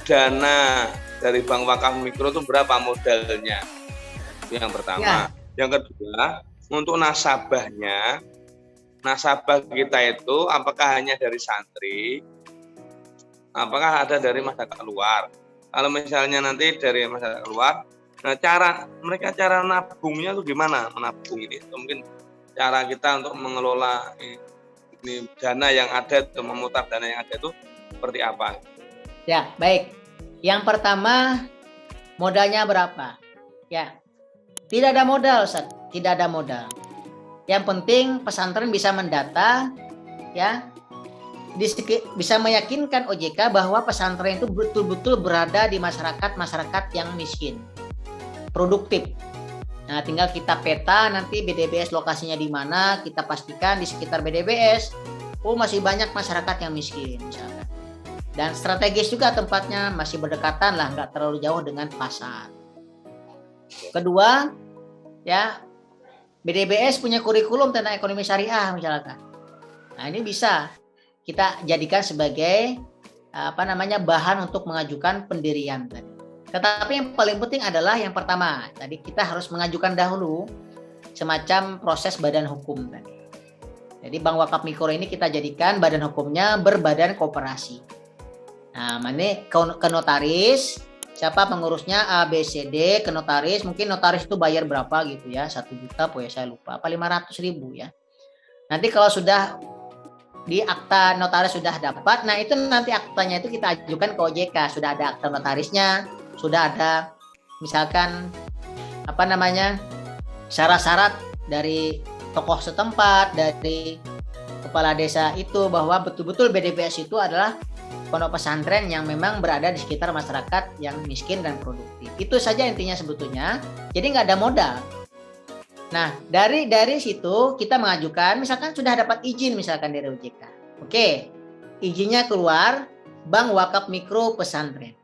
dana dari bank wakaf mikro itu berapa modalnya? Itu yang pertama. Ya. Yang kedua, untuk nasabah kita itu apakah hanya dari santri, apakah ada dari masyarakat luar? Kalau misalnya nanti dari masyarakat luar, nah cara nabungnya itu gimana? Menabung ini mungkin cara kita untuk mengelola ini dana yang ada, atau memutar dana yang ada itu seperti apa? Ya, baik. Yang pertama, modalnya berapa? Ya, tidak ada modal, Ustaz. Tidak ada modal. Yang penting pesantren bisa mendata, ya, bisa meyakinkan OJK bahwa pesantren itu betul-betul berada di masyarakat yang miskin, produktif. Nah, tinggal kita peta nanti BDBS lokasinya di mana, kita pastikan di sekitar BDBS, masih banyak masyarakat yang miskin, misalkan. Dan strategis juga tempatnya, masih berdekatan lah, nggak terlalu jauh dengan pasar. Kedua, ya, BDBS punya kurikulum tentang ekonomi syariah misalkan. Nah, ini bisa kita jadikan sebagai bahan untuk mengajukan pendirian tadi. Tetapi yang paling penting adalah yang pertama, tadi kita harus mengajukan dahulu semacam proses badan hukum tadi. Jadi bank wakaf mikro ini kita jadikan badan hukumnya berbadan koperasi. Nah, mana ke notaris, siapa pengurusnya A, B, C, D, ke notaris, mungkin notaris itu bayar berapa gitu ya, 1 juta, saya lupa, apa 500.000 ya. Nanti kalau sudah di akta notaris sudah dapat, nah itu nanti aktanya itu kita ajukan ke OJK, sudah ada akta notarisnya, sudah ada misalkan syarat-syarat dari tokoh setempat, dari kepala desa itu bahwa betul-betul BDBS itu adalah pondok pesantren yang memang berada di sekitar masyarakat yang miskin dan produktif. Itu saja intinya sebetulnya. Jadi nggak ada modal. Nah, dari situ kita mengajukan, misalkan sudah dapat izin misalkan dari OJK. Oke, izinnya keluar, bank wakaf mikro pesantren.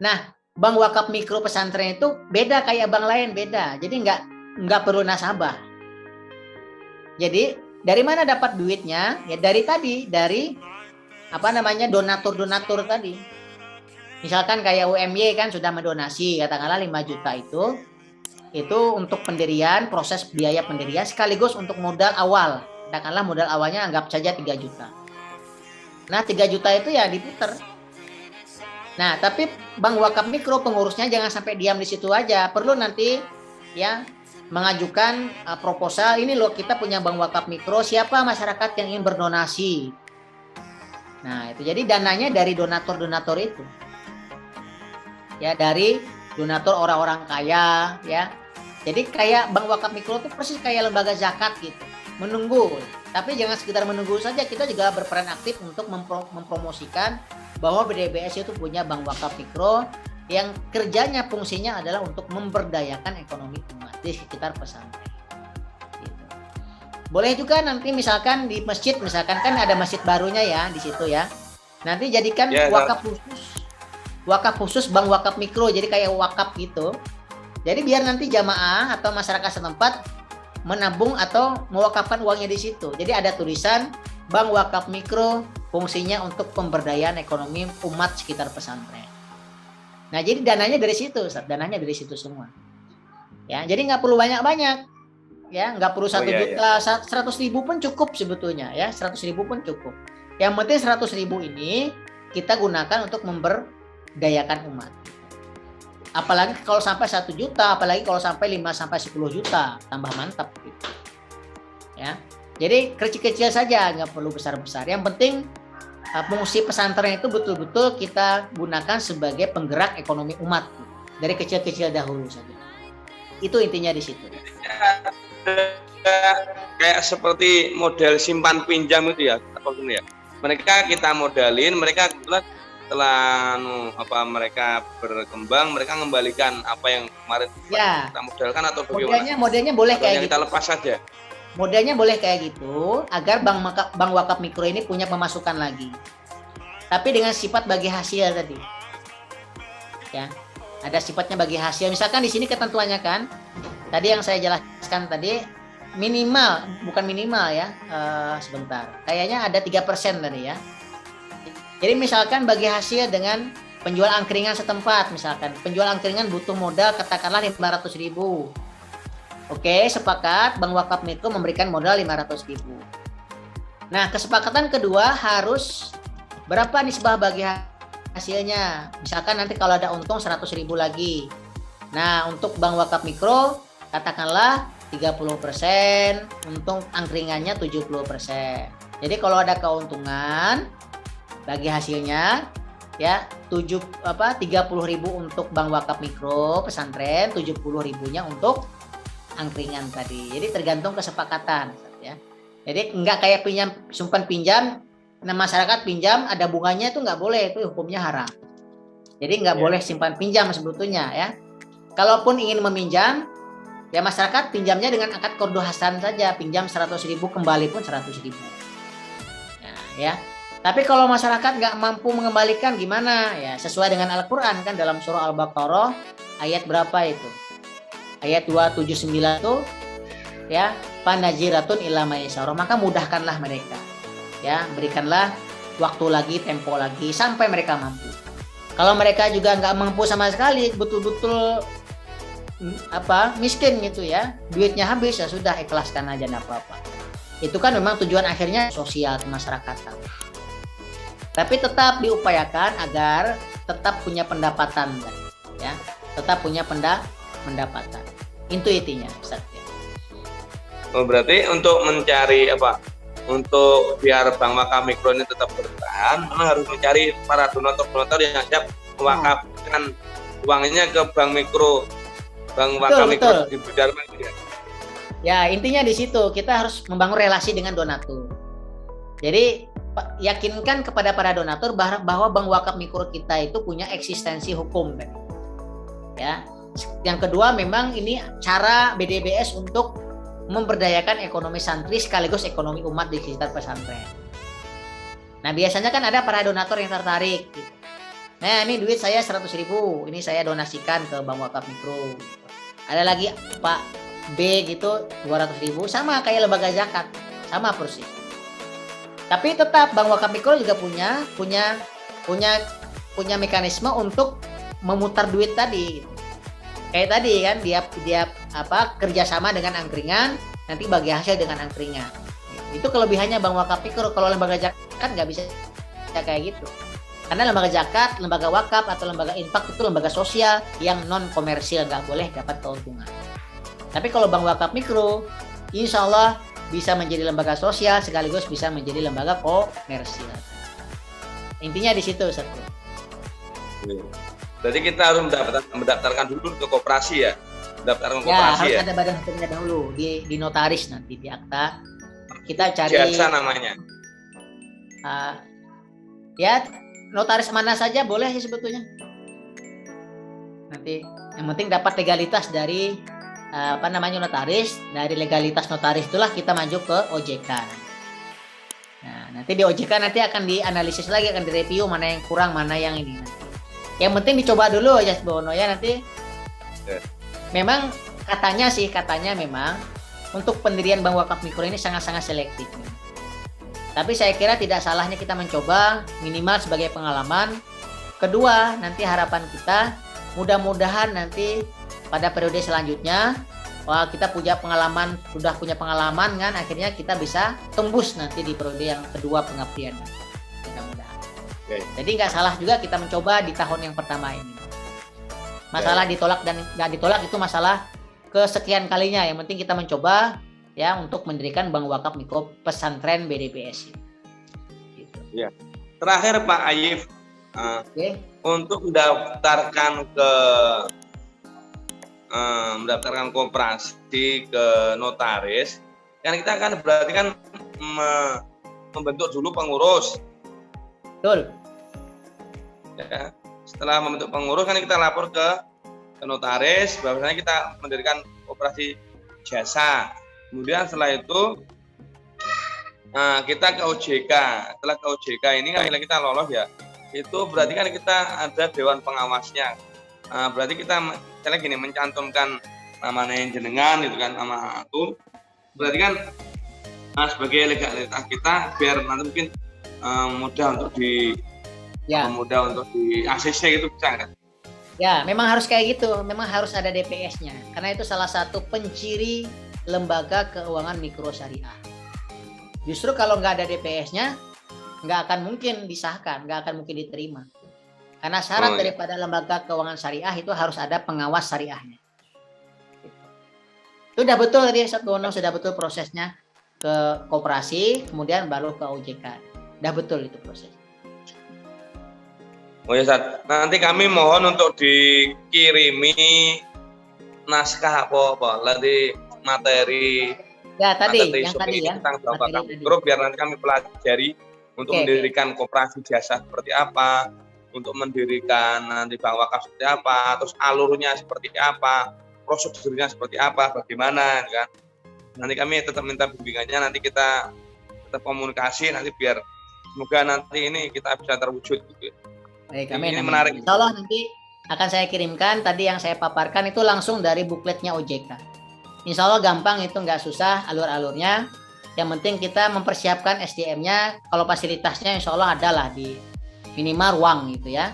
Nah, bank wakaf mikro pesantren itu beda kayak bank lain, beda. Jadi nggak perlu nasabah. Jadi dari mana dapat duitnya? Ya dari donatur tadi. Misalkan kayak UMY kan sudah mendonasi katakanlah 5 juta itu untuk pendirian, proses biaya pendirian sekaligus untuk modal awal. Katakanlah modal awalnya anggap saja 3 juta. Nah, 3 juta itu ya diputar. Nah, tapi bank wakaf mikro pengurusnya jangan sampai diam di situ aja. Perlu nanti ya mengajukan proposal, ini loh kita punya bank wakaf mikro, siapa masyarakat yang ingin berdonasi. Nah, itu jadi dananya dari donatur-donatur itu. Ya, dari donatur orang-orang kaya, ya. Jadi kayak Bank Wakaf Mikro itu persis kayak lembaga zakat gitu. Menunggu. Tapi jangan sekedar menunggu saja, kita juga berperan aktif untuk mempromosikan bahwa BDBS itu punya Bank Wakaf Mikro yang kerjanya, fungsinya adalah untuk memberdayakan ekonomi umat di sekitar pesantren. Gitu. Boleh juga nanti misalkan di masjid, misalkan kan ada masjid barunya ya di situ ya. Nanti jadikan wakaf khusus Bank Wakaf Mikro, jadi kayak wakaf gitu. Jadi biar nanti jamaah atau masyarakat setempat menabung atau mewakafkan uangnya di situ. Jadi ada tulisan Bank Wakaf Mikro, fungsinya untuk pemberdayaan ekonomi umat sekitar pesantren. Nah, jadi dananya dari situ, Ustaz. Dananya dari situ semua. Ya, jadi nggak perlu banyak-banyak. Ya, nggak perlu 1 juta, 100.000 pun cukup sebetulnya. Ya, 100.000 pun cukup. Yang penting 100.000 ini kita gunakan untuk memberdayakan umat. Apalagi kalau sampai 1 juta, apalagi kalau sampai 5-10 juta, tambah mantap gitu. Ya. Jadi kecil-kecil saja, nggak perlu besar-besar. Yang penting fungsi pesantren itu betul-betul kita gunakan sebagai penggerak ekonomi umat dari kecil-kecil dahulu saja. Itu intinya di situ. Kayak seperti model simpan pinjam itu ya, mereka kita modalin, mereka kebetulan setelah mereka berkembang, mereka mengembalikan apa yang kemarin kita modalkan atau bagaimana? Modelnya boleh atau kayak yang gitu. Kita lepas saja. Modelnya boleh kayak gitu agar Bank Wakaf Mikro ini punya pemasukan lagi. Tapi dengan sifat bagi hasil tadi. Ya. Ada sifatnya bagi hasil. Misalkan di sini ketentuannya kan tadi yang saya jelaskan tadi bukan minimal ya. Sebentar. Kayaknya ada 3% tadi ya. Jadi misalkan bagi hasil dengan penjual angkringan setempat, misalkan penjual angkringan butuh modal katakanlah 500.000. Oke, sepakat Bank Wakaf Mikro memberikan modal 500.000. Nah, kesepakatan kedua harus berapa nisbah bagi hasilnya. Misalkan nanti kalau ada untung 100.000 lagi. Nah, untuk Bank Wakaf Mikro katakanlah 30%, untung angkringannya 70%. Jadi kalau ada keuntungan bagi hasilnya ya 30.000 untuk Bank Wakaf Mikro pesantren, 70.000-nya untuk angkringan tadi. Jadi tergantung kesepakatan ya. Jadi enggak kayak simpan pinjam, nah masyarakat pinjam ada bunganya itu enggak boleh, itu hukumnya haram. Jadi enggak boleh simpan pinjam sebetulnya ya. Kalaupun ingin meminjam ya masyarakat pinjamnya dengan akad qordu hasan saja, pinjam 100.000 kembali pun 100.000. Ya. Tapi kalau masyarakat nggak mampu mengembalikan gimana? Ya sesuai dengan Al-Quran kan dalam surah Al-Baqarah ayat berapa itu? Ayat 279 itu ya panajiratun ila maisarah, maka mudahkanlah mereka. Ya, berikanlah waktu lagi, tempo lagi sampai mereka mampu. Kalau mereka juga nggak mampu sama sekali, betul-betul miskin gitu ya, duitnya habis ya sudah ikhlaskan aja enggak apa-apa. Itu kan memang tujuan akhirnya sosial kemasyarakatan. Tapi tetap diupayakan agar tetap punya pendapatan ya, tetap punya pendapatan. Itu intinya, Ustaz. Oh, berarti untuk mencari untuk biar Bank Wakaf Mikro ini tetap bertahan, memang harus mencari para donatur-donatur yang siap mewakafkan uangnya ke Bank Wakaf Mikro di Dharma. Ya, intinya di situ kita harus membangun relasi dengan donatur. Jadi yakinkan kepada para donatur bahwa Bank Wakaf Mikro kita itu punya eksistensi hukum kan. Ya. Yang kedua memang ini cara BDBS untuk memberdayakan ekonomi santri sekaligus ekonomi umat di sekitar pesantren. Nah, biasanya kan ada para donatur yang tertarik gitu. Nah, ini duit saya 100.000, ini saya donasikan ke Bank Wakaf Mikro. Ada lagi Pak B gitu 200.000, sama kayak lembaga zakat, sama persis. Tapi tetap Bank Wakaf Mikro juga punya mekanisme untuk memutar duit tadi gitu. Kayak tadi kan dia kerjasama dengan angkringan, nanti bagi hasil dengan angkringan. Itu kelebihannya Bank Wakaf Mikro. Kalau lembaga zakat nggak bisa kayak gitu. Karena lembaga zakat, lembaga wakaf atau lembaga infak itu lembaga sosial yang non komersil, nggak boleh dapat keuntungan. Tapi kalau Bank Wakaf Mikro, insya Allah bisa menjadi lembaga sosial sekaligus bisa menjadi lembaga komersil. Intinya di situ, Ustaz. Jadi kita harus mendaftarkan dulu ke koperasi ya. Mendaftarkan Ya, koperasi harus ya. ada badan hukumnya dahulu di notaris nanti di akta. Kita cari Jasa namanya. ya notaris mana saja boleh sih sebetulnya. Nanti yang penting dapat legalitas dari notaris. Dari legalitas notaris itulah kita maju ke OJK. Nah, nanti di OJK nanti akan dianalisis lagi, akan direview mana yang kurang, mana yang ini. Yang penting dicoba dulu aja Bono ya nanti. Memang katanya memang untuk pendirian bank wakaf mikro ini sangat-sangat selektif. Tapi saya kira tidak salahnya kita mencoba minimal sebagai pengalaman. Kedua, nanti harapan kita mudah-mudahan nanti pada periode selanjutnya kita sudah punya pengalaman kan, akhirnya kita bisa tembus nanti di periode yang kedua pengabdian. Mudah-mudahan. Jadi nggak salah juga kita mencoba di tahun yang pertama ini. Masalah ditolak dan nggak ditolak itu masalah kesekian kalinya. Yang penting kita mencoba ya untuk mendirikan bank wakaf mikro pesantren BDBS. Gitu. Ya. Terakhir Pak Ayif, untuk mendaftarkan koperasi ke notaris, kan kita akan berarti kan membentuk dulu pengurus. Betul. Ya. Setelah membentuk pengurus kan kita lapor ke notaris, bahwasanya kita mendirikan koperasi jasa. Kemudian setelah itu kita ke OJK. Setelah ke OJK ini kan kita lolos ya. Itu berarti kan kita ada dewan pengawasnya. Berarti kita misalnya gini mencantumkan namanya jenengan gitu kan, nama Atum. Berarti kan sebagai legalitas kita biar nanti mungkin mudah untuk di ACC gitu bisa kan? Ya, memang harus kayak gitu. Memang harus ada DPS-nya. Karena itu salah satu penciri lembaga keuangan mikro syariah. Justru kalau nggak ada DPS-nya, nggak akan mungkin disahkan, nggak akan mungkin diterima. Karena syarat daripada lembaga keuangan syariah itu harus ada pengawas syariahnya. Itu udah betul tadi Ustaz Bono, sudah betul prosesnya ke koperasi, kemudian baru ke OJK. Udah betul itu proses. Oh ya Ustaz, nanti kami mohon untuk dikirimi naskah apa nanti materi yang tadi ya tentang bank wakaf mikro biar nanti kami pelajari untuk mendirikan koperasi jasa seperti apa, untuk mendirikan nanti bank wakaf seperti apa, terus alurnya seperti apa, prosedurnya seperti apa, bagaimana kan. Nanti kami tetap minta bimbingannya, nanti kita tetap komunikasi nanti biar semoga nanti ini kita bisa terwujud gitu. Baik, amin. Ini menarik. Insya Allah nanti akan saya kirimkan tadi yang saya paparkan itu langsung dari bukletnya OJK. Insya Allah gampang, itu nggak susah alur-alurnya. Yang penting kita mempersiapkan SDM-nya. Kalau fasilitasnya insya Allah adalah di minimal ruang gitu ya.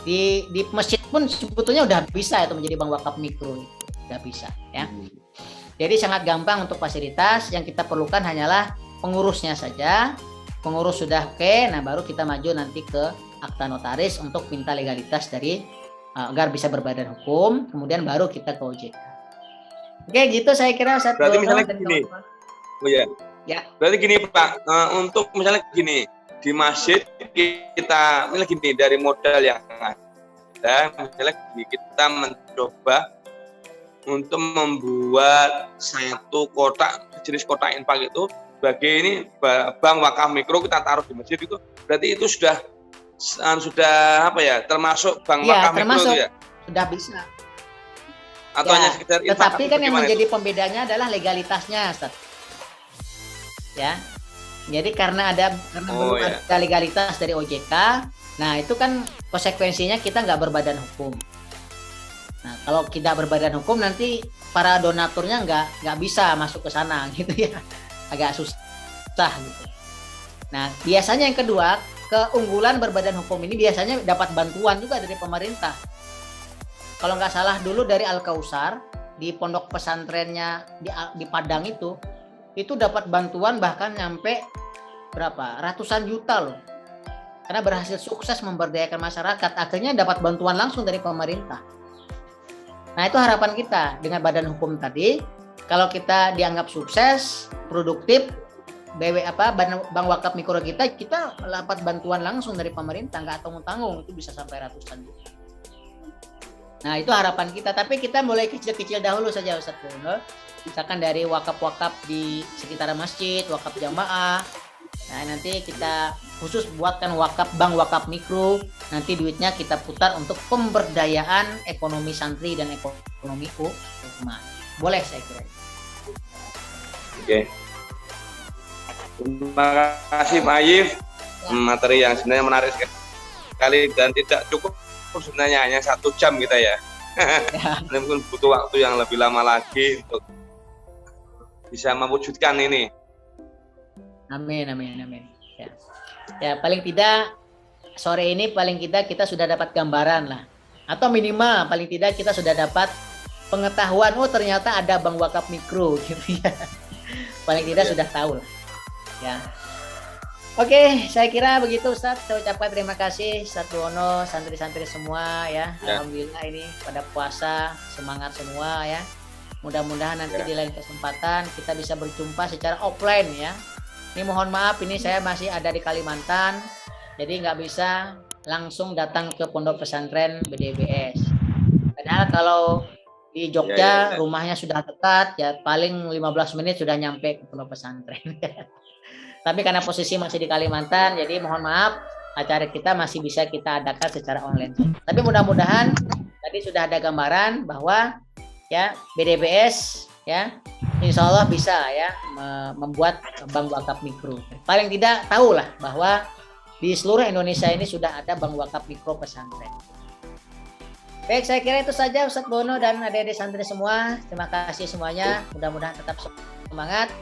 Di masjid pun sebetulnya udah bisa itu menjadi bank wakaf mikro, udah bisa ya. Jadi sangat gampang untuk fasilitas. Yang kita perlukan hanyalah pengurusnya saja. Pengurus sudah oke, nah baru kita maju nanti ke akta notaris untuk minta legalitas dari agar bisa berbadan hukum. Kemudian baru kita ke OJK. Oke, gitu saya kira Ustaz. Berarti misalnya gini. Oh ya. Ya. Berarti gini Pak, untuk misalnya gini, di masjid kita misalnya gini dari modal yang ada, misalnya gini, kita mencoba untuk membuat satu kotak, jenis kotak infak itu sebagai ini bank wakaf mikro kita taruh di masjid itu, berarti itu sudah apa ya, termasuk bank wakaf mikro itu ya? Sudah bisa. Atau hanya sekedar infak? Tetapi kan yang menjadi pembedanya adalah legalitasnya, Ustaz. Ya. Jadi karena belum ada legalitas dari OJK, nah itu kan konsekuensinya kita nggak berbadan hukum. Nah kalau tidak berbadan hukum nanti para donaturnya nggak bisa masuk ke sana gitu ya, agak susah gitu. Nah biasanya yang kedua, keunggulan berbadan hukum ini biasanya dapat bantuan juga dari pemerintah. Kalau nggak salah dulu dari Al-Kausar di pondok pesantrennya di Padang itu dapat bantuan bahkan nyampe berapa ratusan juta loh, karena berhasil sukses memberdayakan masyarakat, akhirnya dapat bantuan langsung dari pemerintah. Nah itu harapan kita dengan badan hukum tadi, kalau kita dianggap sukses, produktif, bank wakaf mikro kita dapat bantuan langsung dari pemerintah, nggak tanggung-tanggung, itu bisa sampai ratusan juta. Nah itu harapan kita, tapi kita mulai kecil-kecil dahulu saja Ustadz Bono. Misalkan dari wakaf-wakaf di sekitar masjid, wakaf jamaah. Nah nanti kita khusus buatkan bank wakaf mikro, nanti duitnya kita putar untuk pemberdayaan ekonomi santri dan ekonomi umat. Boleh saya kira. Oke. Terima kasih Pak Ayif. Materi yang sebenarnya menarik sekali dan tidak cukup sebenarnya hanya 1 jam kita ya. Mungkin butuh waktu yang lebih lama lagi untuk bisa mewujudkan ini. Amin. Ya paling tidak sore ini kita sudah dapat gambaran lah, atau minimal paling tidak kita sudah dapat pengetahuan, oh ternyata ada bank wakaf mikro gitu ya. Paling tidak sudah tahu lah. Ya. Oke, saya kira begitu Ustadz. Saya ucapkan terima kasih Ustadz Bono, santri-santri semua ya. Alhamdulillah ini pada puasa semangat semua ya. Mudah-mudahan nanti di lain kesempatan kita bisa berjumpa secara offline ya. Ini mohon maaf, ini saya masih ada di Kalimantan, jadi nggak bisa langsung datang ke pondok pesantren BDBS. Padahal kalau di Jogja rumahnya sudah dekat ya, paling 15 menit sudah nyampe ke pondok pesantren. Tapi karena posisi masih di Kalimantan, jadi mohon maaf acara kita masih bisa kita adakan secara online. Tapi mudah-mudahan tadi sudah ada gambaran bahwa ya BDBS ya insya Allah bisa ya membuat bank wakaf mikro. Paling tidak tahulah bahwa di seluruh Indonesia ini sudah ada bank wakaf mikro pesantren. Baik, saya kira itu saja Ustadz Bono dan adik-adik santri semua. Terima kasih semuanya. Mudah-mudahan tetap semangat.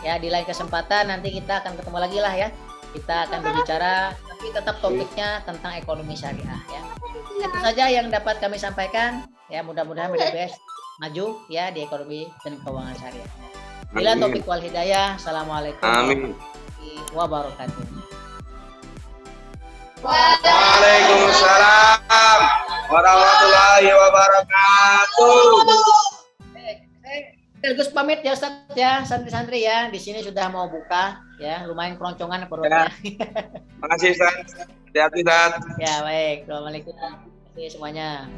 Ya, di lain kesempatan nanti kita akan ketemu lagi lah ya. Kita akan berbicara, tapi tetap topiknya tentang ekonomi syariah ya. Itu saja yang dapat kami sampaikan. Ya, mudah-mudahan BDBS maju ya di ekonomi dan keuangan syariah. Bila topik wal hidayah. Assalamualaikum warahmatullahi wabarakatuh. Waalaikumsalam warahmatullahi wabarakatuh. Gus pamit ya Ustadz ya, santri-santri ya. Di sini sudah mau buka ya, lumayan keroncongan perutnya. Terima kasih Ustaz. Hati-hati Ustaz. Ya baik. Assalamualaikum. Terima kasih semuanya.